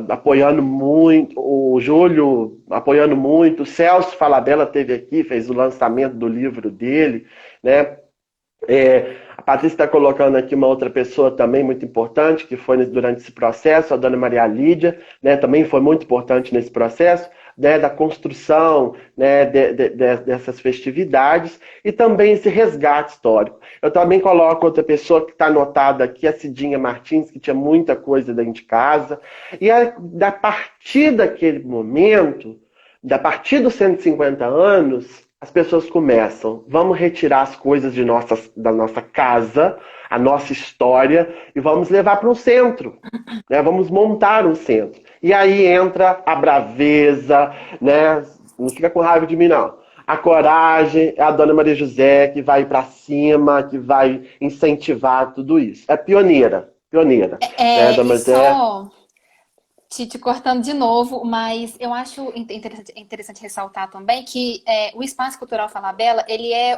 apoiando muito, o Júlio apoiando muito, o Celso Falabella esteve aqui, fez o lançamento do livro dele, né? A Patrícia está colocando aqui uma outra pessoa também muito importante, que foi durante esse processo, a dona Maria Lídia, né, também foi muito importante nesse processo, né, da construção, né, dessas festividades, e também esse resgate histórico. Eu também coloco outra pessoa que está anotada aqui, a Cidinha Martins, que tinha muita coisa dentro de casa, e a partir daquele momento, a partir dos 150 anos, as pessoas começam: vamos retirar as coisas da nossa casa, a nossa história, e vamos levar para um centro, né? Vamos montar um centro. E aí entra a braveza, né? Não fica com raiva de mim, não. A coragem, é a dona Maria José que vai para cima, que vai incentivar tudo isso. É pioneira, né, dona E Maria? só te cortando de novo, mas eu acho interessante ressaltar também que o Espaço Cultural Falabella, ele é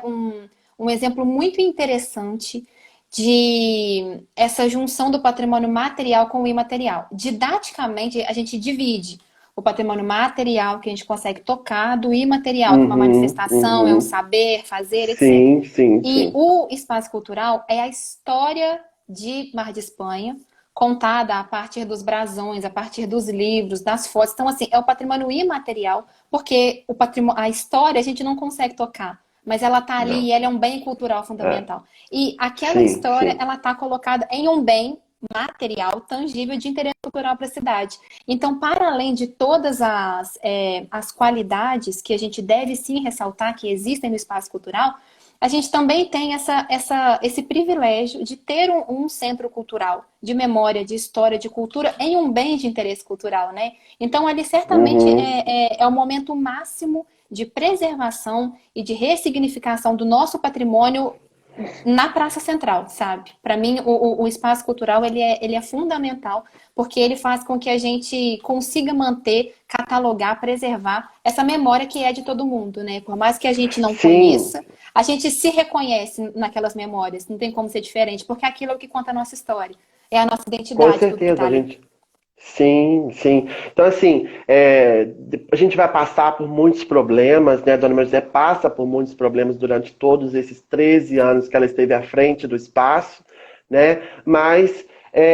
um exemplo muito interessante de essa junção do patrimônio material com o imaterial. Didaticamente, a gente divide o patrimônio material, que a gente consegue tocar, do imaterial, que é uma manifestação, é o saber, fazer, etc. Sim, sim, E sim. o espaço cultural é a história de Mar de Espanha, contada a partir dos brasões, a partir dos livros, das fotos. Então, assim, é o patrimônio imaterial, porque a história a gente não consegue tocar, mas ela está ali Não. e ela é um bem cultural fundamental. E aquela Sim, história, sim. ela está colocada em um bem material, tangível, de interesse cultural para a cidade. Então, para além de todas as qualidades que a gente deve sim ressaltar que existem no espaço cultural, a gente também tem esse privilégio de ter um centro cultural, de memória, de história, de cultura, em um bem de interesse cultural, né? Então, ali certamente Uhum. é o momento máximo de preservação e de ressignificação do nosso patrimônio na Praça Central, sabe? Para mim, o espaço cultural ele é fundamental, porque ele faz com que a gente consiga manter, catalogar, preservar essa memória que é de todo mundo, né? Por mais que a gente não Sim, conheça, a gente se reconhece naquelas memórias, não tem como ser diferente, porque aquilo é o que conta a nossa história, é a nossa com identidade, tudo que tá certeza, a ali. gente. Sim, sim. Então, assim, a gente vai passar por muitos problemas, né? A dona Maria José passa por muitos problemas durante todos esses 13 anos que ela esteve à frente do espaço, né? Mas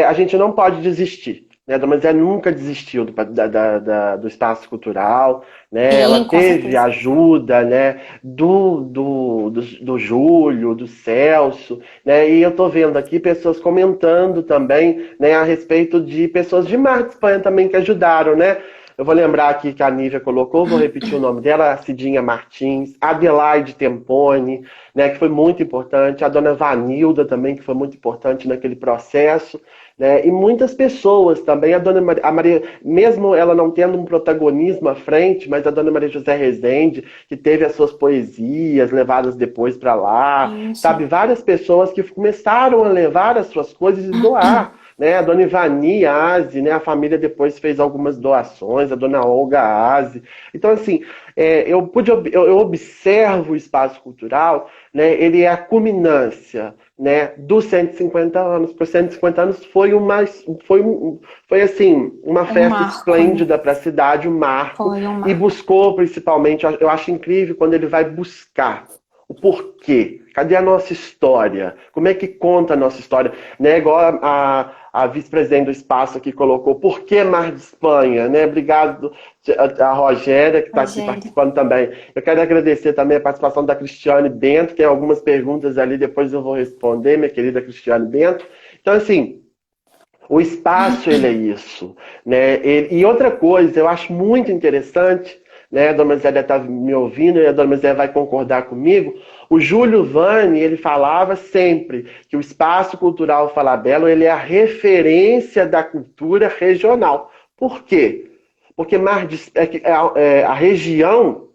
a gente não pode desistir, né? A dona Maria José nunca desistiu do espaço cultural, né? Ela Sim, com teve certeza. ajuda, né? Do Júlio, do Celso, né? E eu estou vendo aqui pessoas comentando também, né, a respeito de pessoas de Mar de Espanha também que ajudaram, né? eu vou lembrar aqui que a Nívia colocou, vou repetir o nome dela, a Cidinha Martins, Adelaide Tempone, né, que foi muito importante, a dona Vanilda também, que foi muito importante naquele processo, né, e muitas pessoas também, a Maria, mesmo ela não tendo um protagonismo à frente, mas a dona Maria José Rezende, que teve as suas poesias levadas depois para lá, Isso. sabe, várias pessoas que começaram a levar as suas coisas e doar, né, a dona Ivani Aze, né, a família depois fez algumas doações, a dona Olga Aze. Então, assim, eu observo o espaço cultural, né, ele é a culminância, né, dos 150 anos. Por 150 anos foi assim, uma Um festa marco, né? esplêndida para a cidade, um marco, Foi um e marco. buscou principalmente, eu acho incrível quando ele vai buscar o porquê. Cadê a nossa história? Como é que conta a nossa história? Né? Igual a vice-presidente do espaço aqui colocou, por que Mar de Espanha? Né? Obrigado a Rogéria, que está aqui Rogério. participando também. Eu quero agradecer também a participação da Cristiane Bento, tem algumas perguntas ali, depois eu vou responder, minha querida Cristiane Bento. Então, assim, o espaço, ele é isso, né? E outra coisa, eu acho muito interessante, né? A dona Zélia está me ouvindo e a dona Zélia vai concordar comigo. O Júlio Vani, ele falava sempre que o espaço cultural Falabella, ele é a referência da cultura regional. Por quê? Porque a região,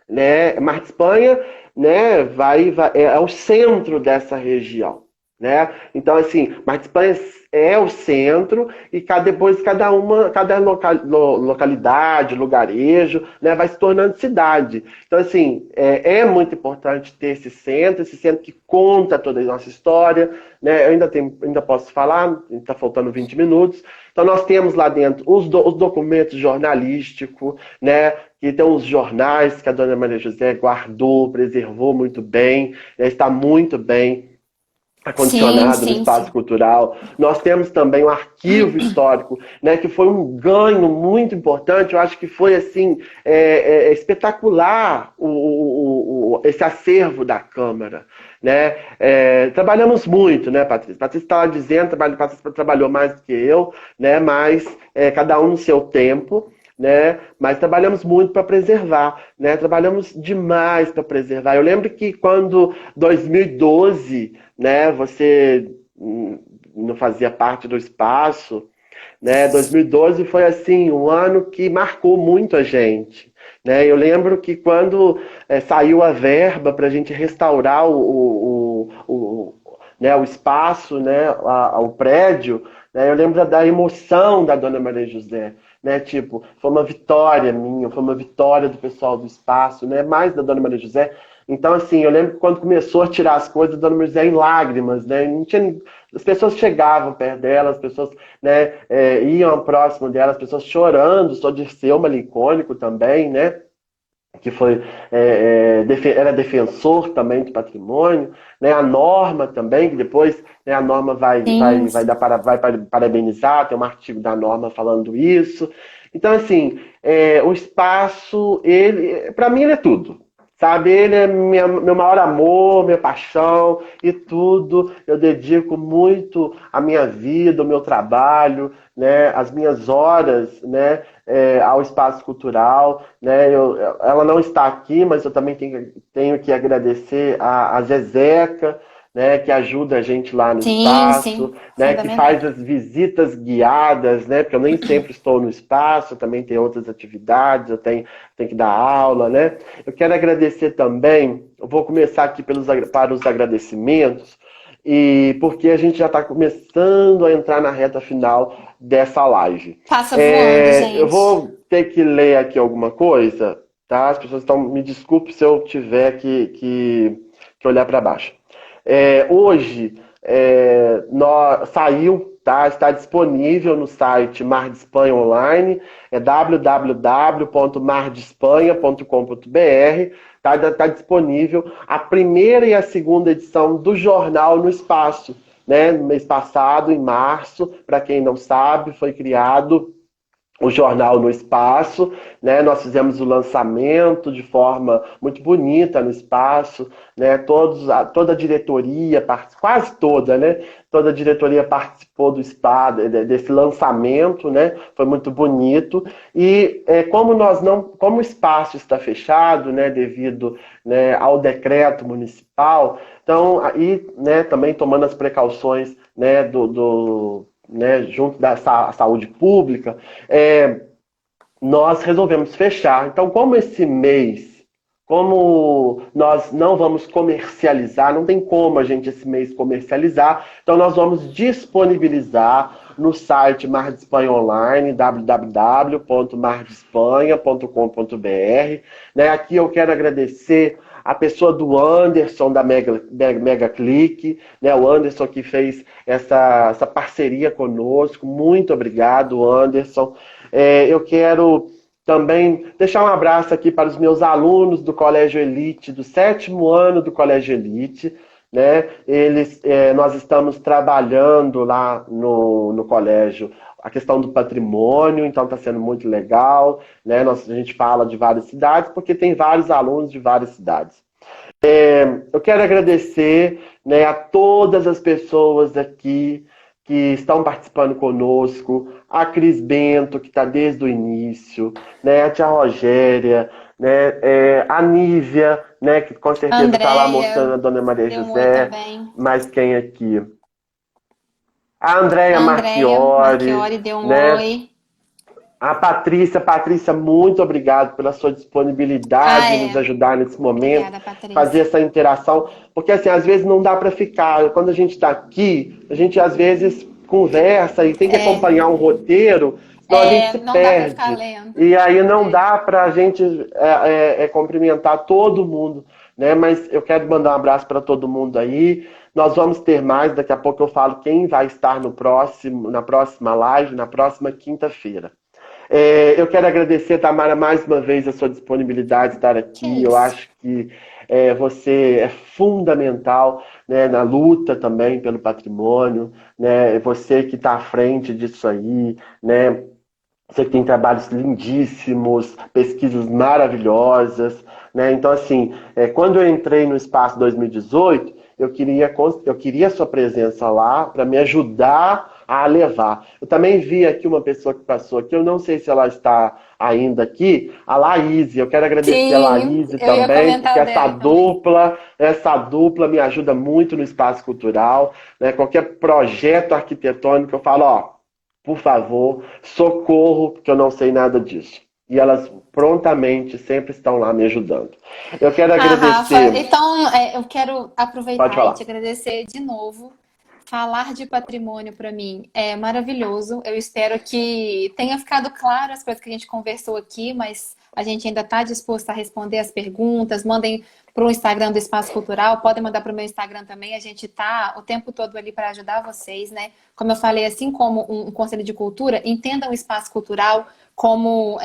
né, Mar de Espanha, né, é o centro dessa região, né? Então, assim, Mar de Espanha é o centro e depois cada localidade, lugarejo, né, vai se tornando cidade. Então, assim, é muito importante ter esse centro que conta toda a nossa história, né? Eu ainda posso falar, está faltando 20 minutos. Então, nós temos lá dentro os documentos jornalísticos, né? Que tem os jornais que a dona Maria José guardou, preservou muito bem, né, está muito bem Sim, acondicionado no sim, espaço sim. cultural. Nós temos também o arquivo histórico, né, que foi um ganho muito importante. Eu acho que foi assim espetacular esse acervo da Câmara. Né? Trabalhamos muito, né, Patrícia? Patrícia estava dizendo, Patrícia trabalhou mais do que eu, né, mas cada um no seu tempo. Né? Mas trabalhamos muito para preservar, né? Trabalhamos demais para preservar. Eu lembro que quando 2012, né, você não fazia parte do espaço, né? 2012 foi assim um ano que marcou muito a gente, né? Eu lembro que quando saiu a verba para a gente restaurar né, o espaço, né, o prédio, né? Eu lembro da emoção da dona Maria José. Né, tipo, foi uma vitória minha, foi uma vitória do pessoal do espaço, né, mais da dona Maria José. Então, assim, eu lembro que quando começou a tirar as coisas, a dona Maria José em lágrimas, né, não tinha, as pessoas chegavam perto dela, as pessoas, né, iam próximo dela, as pessoas chorando, só de ser uma icônico também, né, que foi era defensor também do patrimônio, né? A Norma também, que depois, né, a Norma Sim, vai parabenizar, tem um artigo da Norma falando isso. Então, assim, o espaço, ele, para mim, ele é tudo. Sabe, ele é meu maior amor, minha paixão e tudo. Eu dedico muito a minha vida, o meu trabalho, né, as minhas horas, né, ao espaço cultural, né? Ela não está aqui, mas eu também tenho que agradecer a Zezeca, né, que ajuda a gente lá no sim, espaço, sim. né, que Fundamental. faz as visitas guiadas, né, porque eu nem sempre estou no espaço, eu também tenho outras atividades, tenho que dar aula, né. Eu quero agradecer também, eu vou começar aqui para os agradecimentos, e porque a gente já está começando a entrar na reta final dessa live. Passa voando, Eu gente. vou ter que ler aqui alguma coisa, tá? As pessoas estão. Me desculpe se eu tiver que olhar para baixo. Hoje saiu, tá? Está disponível no site Mar de Espanha Online, www.mardespanha.com.br. Tá disponível a primeira e a segunda edição do jornal no espaço. Né? No mês passado, em março, para quem não sabe, foi criado o jornal no espaço, né? Nós fizemos o lançamento de forma muito bonita no espaço, né? Toda a diretoria, quase toda, né? Toda a diretoria participou desse lançamento, né? Foi muito bonito. E como o espaço está fechado, né? Devido, né, ao decreto municipal, então aí, né? Também tomando as precauções, né? Né, junto da saúde pública, nós resolvemos fechar. Então, como nós não vamos comercializar, não tem como a gente esse mês comercializar, então nós vamos disponibilizar no site Mar de Espanha Online, www.mardespanha.com.br. Né? Aqui eu quero agradecer a pessoa do Anderson, da Mega Click, né? O Anderson que fez essa parceria conosco. Muito obrigado, Anderson. Eu quero também deixar um abraço aqui para os meus alunos do Colégio Elite, do 7º ano do Colégio Elite. Né? Nós estamos trabalhando lá no colégio a questão do patrimônio, então está sendo muito legal. Né? A gente fala de várias cidades, porque tem vários alunos de várias cidades. Eu quero agradecer, né, a todas as pessoas aqui que estão participando conosco, a Cris Bento, que está desde o início, né, a tia Rogéria, né, a Nívia, né, que com certeza está lá mostrando a Dona Maria José, mas quem aqui? A Andréia Marchiori, deu um né? oi. A Patrícia, muito obrigado pela sua disponibilidade em nos ajudar nesse momento, Obrigada, fazer essa interação, porque assim, às vezes não dá para ficar, quando a gente está aqui, a gente às vezes conversa e tem que acompanhar um roteiro, senão a gente se perde, e aí não dá para a gente cumprimentar todo mundo, né? Mas eu quero mandar um abraço para todo mundo aí. Nós vamos ter mais, daqui a pouco eu falo quem vai estar na próxima live, na próxima quinta-feira. Eu quero agradecer, Tamara, mais uma vez a sua disponibilidade de estar aqui. Eu acho que você é fundamental, né, na luta também pelo patrimônio, né? Você que está à frente disso aí, né? Você que tem trabalhos lindíssimos, pesquisas maravilhosas, né? Então, assim, quando eu entrei no Espaço 2018, eu queria a sua presença lá para me ajudar a levar. Eu também vi aqui uma pessoa que passou aqui, eu não sei se ela está ainda aqui, a Laís. Eu quero agradecer a Laís também, porque essa dupla me ajuda muito no espaço cultural, né? Qualquer projeto arquitetônico, eu falo, ó, por favor, socorro, porque eu não sei nada disso. E elas prontamente sempre estão lá me ajudando. Eu quero agradecer... Rafa, então, eu quero aproveitar e te agradecer de novo. Falar de patrimônio para mim é maravilhoso. Eu espero que tenha ficado claro as coisas que a gente conversou aqui, mas a gente ainda está disposto a responder as perguntas. Mandem para o Instagram do Espaço Cultural, podem mandar para o meu Instagram também. A gente está o tempo todo ali para ajudar vocês, né? Como eu falei, assim como um Conselho de Cultura, entendam o Espaço Cultural como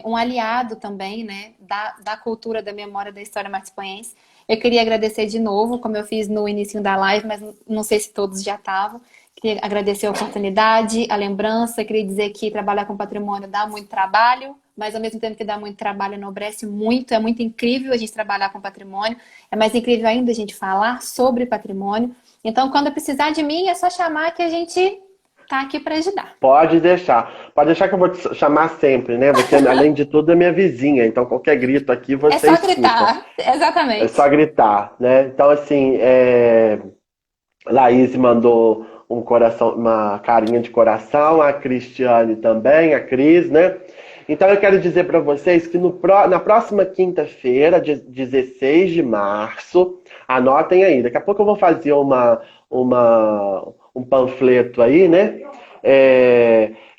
um aliado também, né? Da cultura, da memória, da história martispanhense. Eu queria agradecer de novo, como eu fiz no início da live, mas não sei se todos já estavam. Queria agradecer a oportunidade, a lembrança. Queria dizer que trabalhar com patrimônio dá muito trabalho, mas ao mesmo tempo que dá muito trabalho, enobrece muito. É muito incrível a gente trabalhar com patrimônio. É mais incrível ainda a gente falar sobre patrimônio. Então, quando precisar de mim, é só chamar que a gente tá aqui para ajudar. Pode deixar que eu vou te chamar sempre, né? Você, além de tudo, é minha vizinha, então qualquer grito aqui você escuta. É só gritar, exatamente. É só gritar, né? Então, assim, Laís mandou um coração, uma carinha de coração, a Cristiane também, a Cris, né? Então eu quero dizer para vocês que na próxima quinta-feira, 16 de março, anotem aí, daqui a pouco eu vou fazer um panfleto aí, né?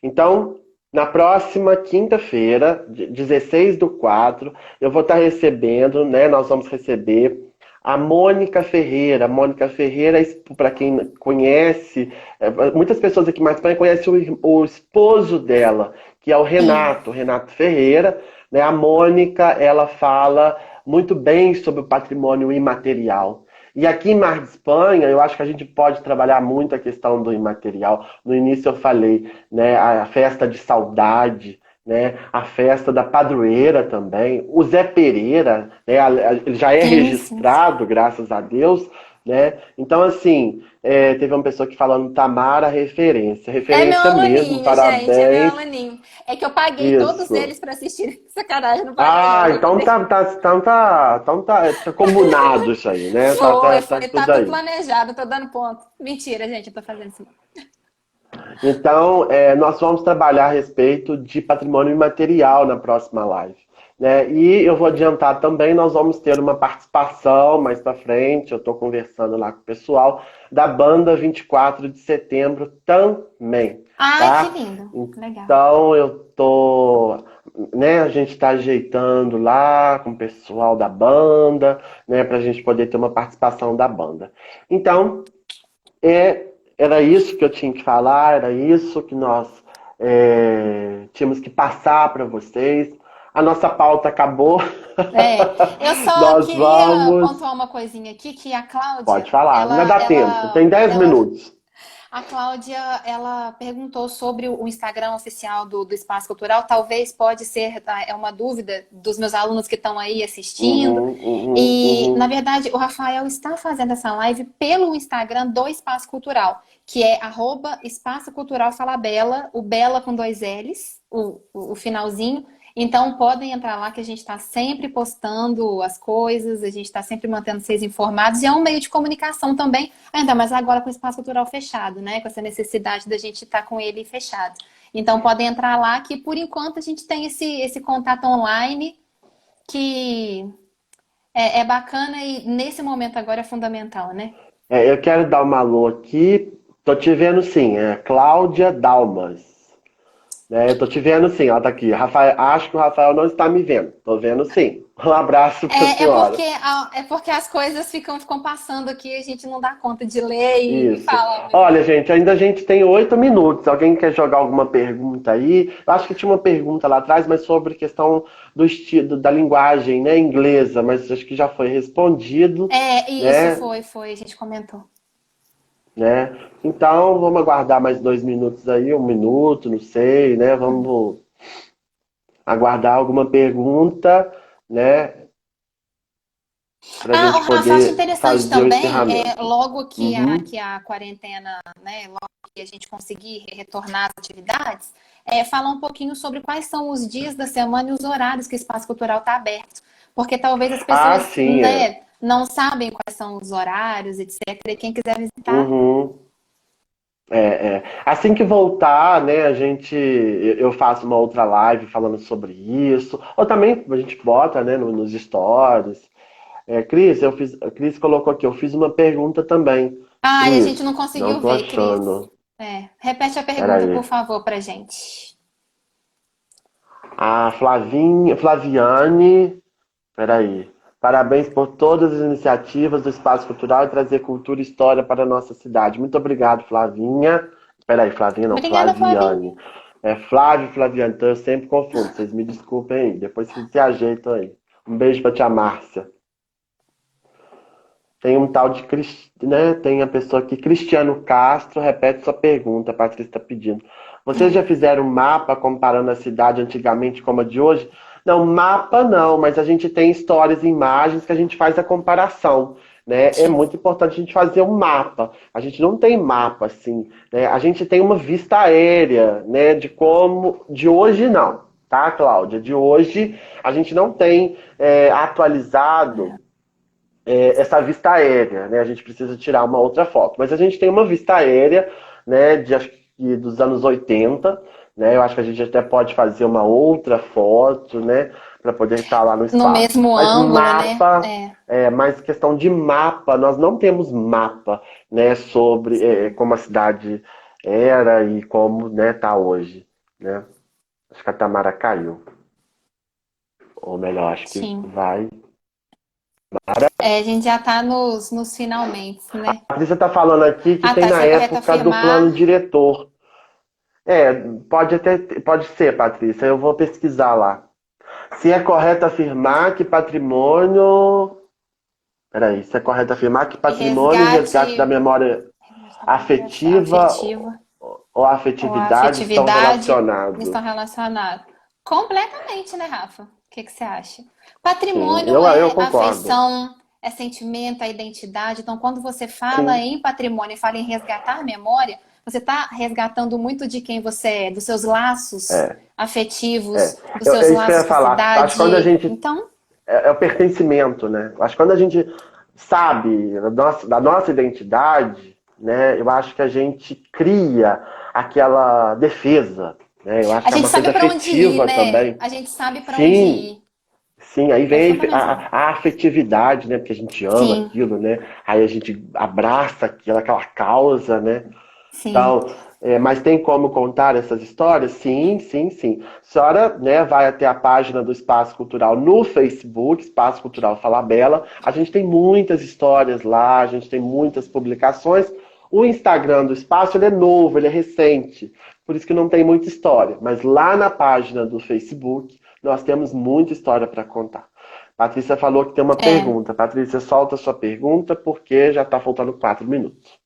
Então, na próxima quinta-feira, 16/4, eu vou estar recebendo, né? Nós vamos receber a Mônica Ferreira. A Mônica Ferreira, para quem conhece, muitas pessoas aqui mais Espanha conhecem o esposo dela, que é o Renato Ferreira. Né? A Mônica, ela fala muito bem sobre o patrimônio imaterial. E aqui em Mar de Espanha, eu acho que a gente pode trabalhar muito a questão do imaterial. No início eu falei, né, a festa de saudade, né, a festa da padroeira também. O Zé Pereira, né, ele já é Sim, sim, sim. registrado, graças a Deus, né? Então, assim, teve uma pessoa que falando Tamara, referência. É meu Referência mesmo, aluninho, gente, é meu parabéns. aluninho. É que eu paguei todos Isso. eles para assistir. Sacanagem, não paguei não, Ah, gente. tá combinado isso aí, né? Tá Tá tudo tudo aí. planejado, tô dando ponto. Mentira, gente, eu tô fazendo isso. Então, nós vamos trabalhar a respeito de patrimônio imaterial na próxima live, né? E eu vou adiantar também, nós vamos ter uma participação mais para frente, eu estou conversando lá com o pessoal, da banda 24 de setembro também, Ai, que tá? lindo. Legal. Então, né, a gente está ajeitando lá com o pessoal da banda, né, para a gente poder ter uma participação da banda. Então, era isso que eu tinha que falar, era isso que nós tínhamos que passar para vocês. A nossa pauta acabou. É, eu só Nós queria vamos. pontuar uma coisinha aqui, que a Pode Cláudia, falar, ainda dá tempo, tem 10 minutos. a Cláudia, ela perguntou sobre o Instagram oficial do Espaço Cultural. Talvez pode ser uma dúvida dos meus alunos que estão aí assistindo. Uhum, uhum, E, na uhum. verdade, o Rafael está fazendo essa live pelo Instagram do Espaço Cultural, que é @Espaço Cultural Falabella, o Bela com dois L's, o finalzinho. Então podem entrar lá que a gente está sempre postando as coisas, a gente está sempre mantendo vocês informados e é um meio de comunicação também, ainda mais agora com o Espaço Cultural fechado, né? Com essa necessidade da gente estar com ele fechado. Então podem entrar lá que por enquanto a gente tem esse contato online que é bacana e nesse momento agora é fundamental, né? Eu quero dar uma alô aqui. Tô te vendo sim, é Cláudia Dalmas. Né? Eu tô te vendo sim, ela tá aqui. Rafael, acho que o Rafael não está me vendo. Tô vendo sim. Um abraço pra É, é porque, senhora. é porque as coisas ficam passando aqui, a gente não dá conta de ler e Isso. falar ao mesmo Olha, tempo. gente, ainda a gente tem 8 minutos. Alguém quer jogar alguma pergunta aí? Eu acho que tinha uma pergunta lá atrás, mas sobre questão do estilo, da linguagem, né, inglesa, mas acho que já foi respondido, É, e isso né? foi, a gente comentou. Né? Então, vamos aguardar mais 2 minutos aí, 1 minuto, não sei, né? Vamos aguardar alguma pergunta, né? Para a Ah, gente Rafa, acho poder interessante fazer o também, encerramento. logo Uhum. que a quarentena, né, logo que a gente conseguir retornar às atividades, falar um pouquinho sobre quais são os dias da semana e os horários que o Espaço Cultural está aberto. Porque talvez as Ah, pessoas, sim, é. né, não sabem quais são os horários, etc. E quem quiser visitar. Uhum. Assim que voltar, né, eu faço uma outra live falando sobre isso, ou também a gente bota, né, nos stories. Cris, a Cris colocou aqui, eu fiz uma pergunta também. Ah, e a gente Cris, não não conseguiu tô ver, Cris. achando. Repete a pergunta, Peraí. por favor, pra gente. A Flaviane, peraí. Parabéns por todas as iniciativas do Espaço Cultural e trazer cultura e história para a nossa cidade. Muito obrigado, Flavinha. Peraí, Flavinha não, Obrigada, Flavinha. Flaviane. É Flávio, Flaviane, então eu sempre confundo. Vocês me desculpem aí. Depois vocês se ajeitam aí. Um beijo pra tia Márcia. Tem um tal de, né? Tem a pessoa aqui, Cristiano Castro, repete sua pergunta, a Patrícia está pedindo. Vocês já fizeram um mapa comparando a cidade antigamente com a de hoje? Não, mapa não, mas a gente tem histórias e imagens que a gente faz a comparação, né? É Sim. muito importante a gente fazer um mapa. A gente não tem mapa assim, né? A gente tem uma vista aérea, né? De como, de hoje não, tá, Cláudia? De hoje a gente não tem atualizado essa vista aérea, né? A gente precisa tirar uma outra foto. Mas a gente tem uma vista aérea, né, acho que dos anos 80, né? Eu acho que a gente até pode fazer uma outra foto, né, para poder estar lá no No espaço. mesmo Mas ângulo, né? mapa, mais questão de mapa, nós não temos mapa, né, sobre como a cidade era e como, né, tá hoje, né? Acho que a Tamara caiu. Ou melhor, acho que Sim. vai. A gente já está nos finalmente, né? A Patrícia está falando aqui que Ah, tem tá. Se na é correto época do plano afirmar. diretor. É, pode ser, Patrícia, eu vou pesquisar lá. Se é correto afirmar que patrimônio. Peraí, isso é correto afirmar que E patrimônio e resgate da memória afetiva afetiva ou ou a afetividade estão afetividade relacionados. estão relacionados. Completamente, né, Rafa? O que que você acha? Sim, Patrimônio eu é concordo. afeição, é sentimento, é identidade. Então, quando você fala Sim, em patrimônio e fala em resgatar memória, você está resgatando muito de quem você é, dos seus laços é, afetivos, é. dos seus É isso que eu ia laços com a falar. Acho que quando a cidade. gente. Então, É o pertencimento, né? Acho que quando a gente sabe da nossa identidade, né? Eu acho que a gente cria aquela defesa, né? Eu acho a que é gente uma sabe coisa para onde ir, afetiva né? também. A gente sabe para onde Sim, ir. sim, aí É vem fundamental. a afetividade, né? Porque a gente ama Sim, aquilo, né? Aí a gente abraça aquilo, aquela causa, né? sim. Então, mas tem como contar essas histórias? Sim, sim, sim. A senhora, né, vai até a página do Espaço Cultural no Facebook, Espaço Cultural Falabella. A gente tem muitas histórias lá, a gente tem muitas publicações. O Instagram do Espaço, ele é novo, ele é recente, por isso que não tem muita história. Mas lá na página do Facebook, nós temos muita história para contar. Patrícia falou que tem uma É. pergunta. Patrícia, solta a sua pergunta, porque já está faltando 4 minutos.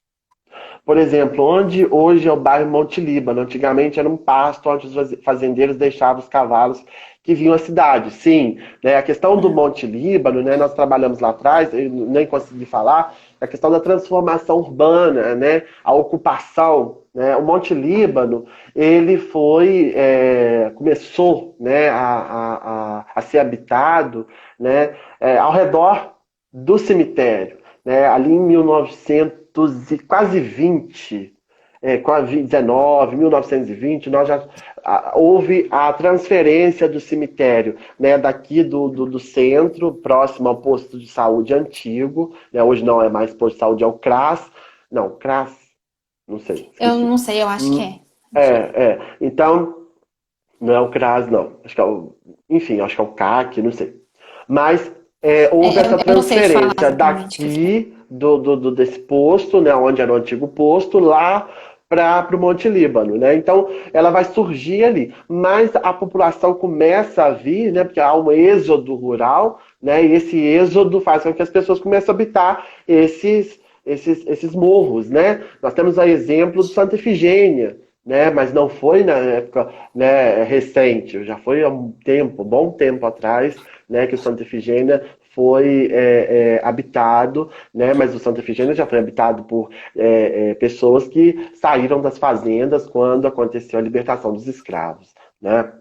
Por exemplo, onde hoje é o bairro Monte Líbano. Antigamente era um pasto onde os fazendeiros deixavam os cavalos que vinham à cidade. Sim, né, a questão do Monte Líbano, né, nós trabalhamos lá atrás, eu nem consegui falar, a questão da transformação urbana, né, a ocupação. Né, o Monte Líbano, ele começou, né, a ser habitado, né, ao redor do cemitério, né, ali em 1900 e quase 20, quase 19, 1920, houve a transferência do cemitério, né, daqui do centro, próximo ao posto de saúde antigo, né, hoje não é mais posto de saúde, é o CRAS, não, CRAS, não sei, Eu esqueci. não sei, eu acho que Hum, é. Acho que é. Então, não é o CRAS, não, acho que é enfim, acho que é o CAC, não sei. Mas houve É, essa eu não sei te falar transferência exatamente o que que é. daqui desse posto, né, onde era o antigo posto, lá para o Monte Líbano, né? Então ela vai surgir ali, mas a população começa a vir, né? Porque há um êxodo rural, né? E esse êxodo faz com que as pessoas comecem a habitar esses morros, né? Nós temos o exemplo de Santa Efigênia, né? Mas não foi na época, né, recente, já foi há um tempo, bom tempo atrás, né? Que o Santa Efigênia foi habitado, né? Mas o Santa Efigênia já foi habitado por pessoas que saíram das fazendas quando aconteceu a libertação dos escravos, né?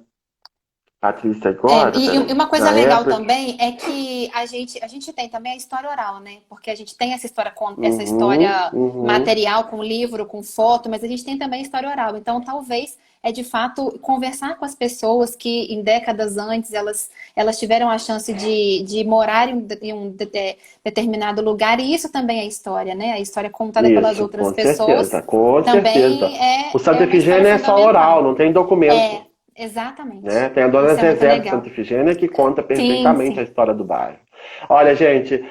Patrícia É, agora, e peraí, uma coisa na legal época. também é que a gente tem também a história oral, né? Porque a gente tem essa Uhum, história uhum, material com livro, com foto, mas a gente tem também a história oral. Então, talvez é de fato conversar com as pessoas que em décadas antes elas tiveram a chance de morar em determinado lugar, e isso também é história, né? A história contada pelas isso, outras com pessoas certeza, com certeza. também O é Santa uma história Efigênia é só oral, fundamental. não tem documento. É, exatamente. Né? Tem a dona Isso é muito Zezé de legal. Santa Efigênia que conta Sim, perfeitamente a sim. história do bairro. Olha, gente,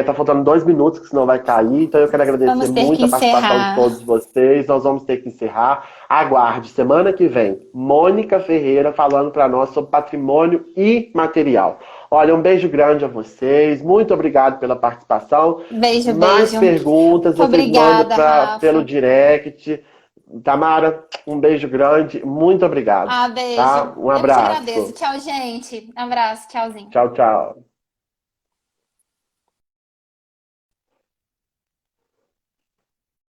tá faltando 2 minutos, que senão vai cair, então eu quero agradecer Vamos ter que muito a participação de encerrar. todos vocês. Nós vamos ter que encerrar. Aguarde, semana que vem, Mônica Ferreira falando para nós sobre patrimônio imaterial. Olha, um beijo grande a vocês, muito obrigado pela participação. Beijo, Mais beijo. perguntas, Muito vocês mandam obrigada, pelo Rafa. direct. Tamara, um beijo grande, muito obrigado. Ah, beijo. Tá? Um Eu que te agradeço. abraço. Tchau, gente. Abraço, tchauzinho. Tchau, tchau.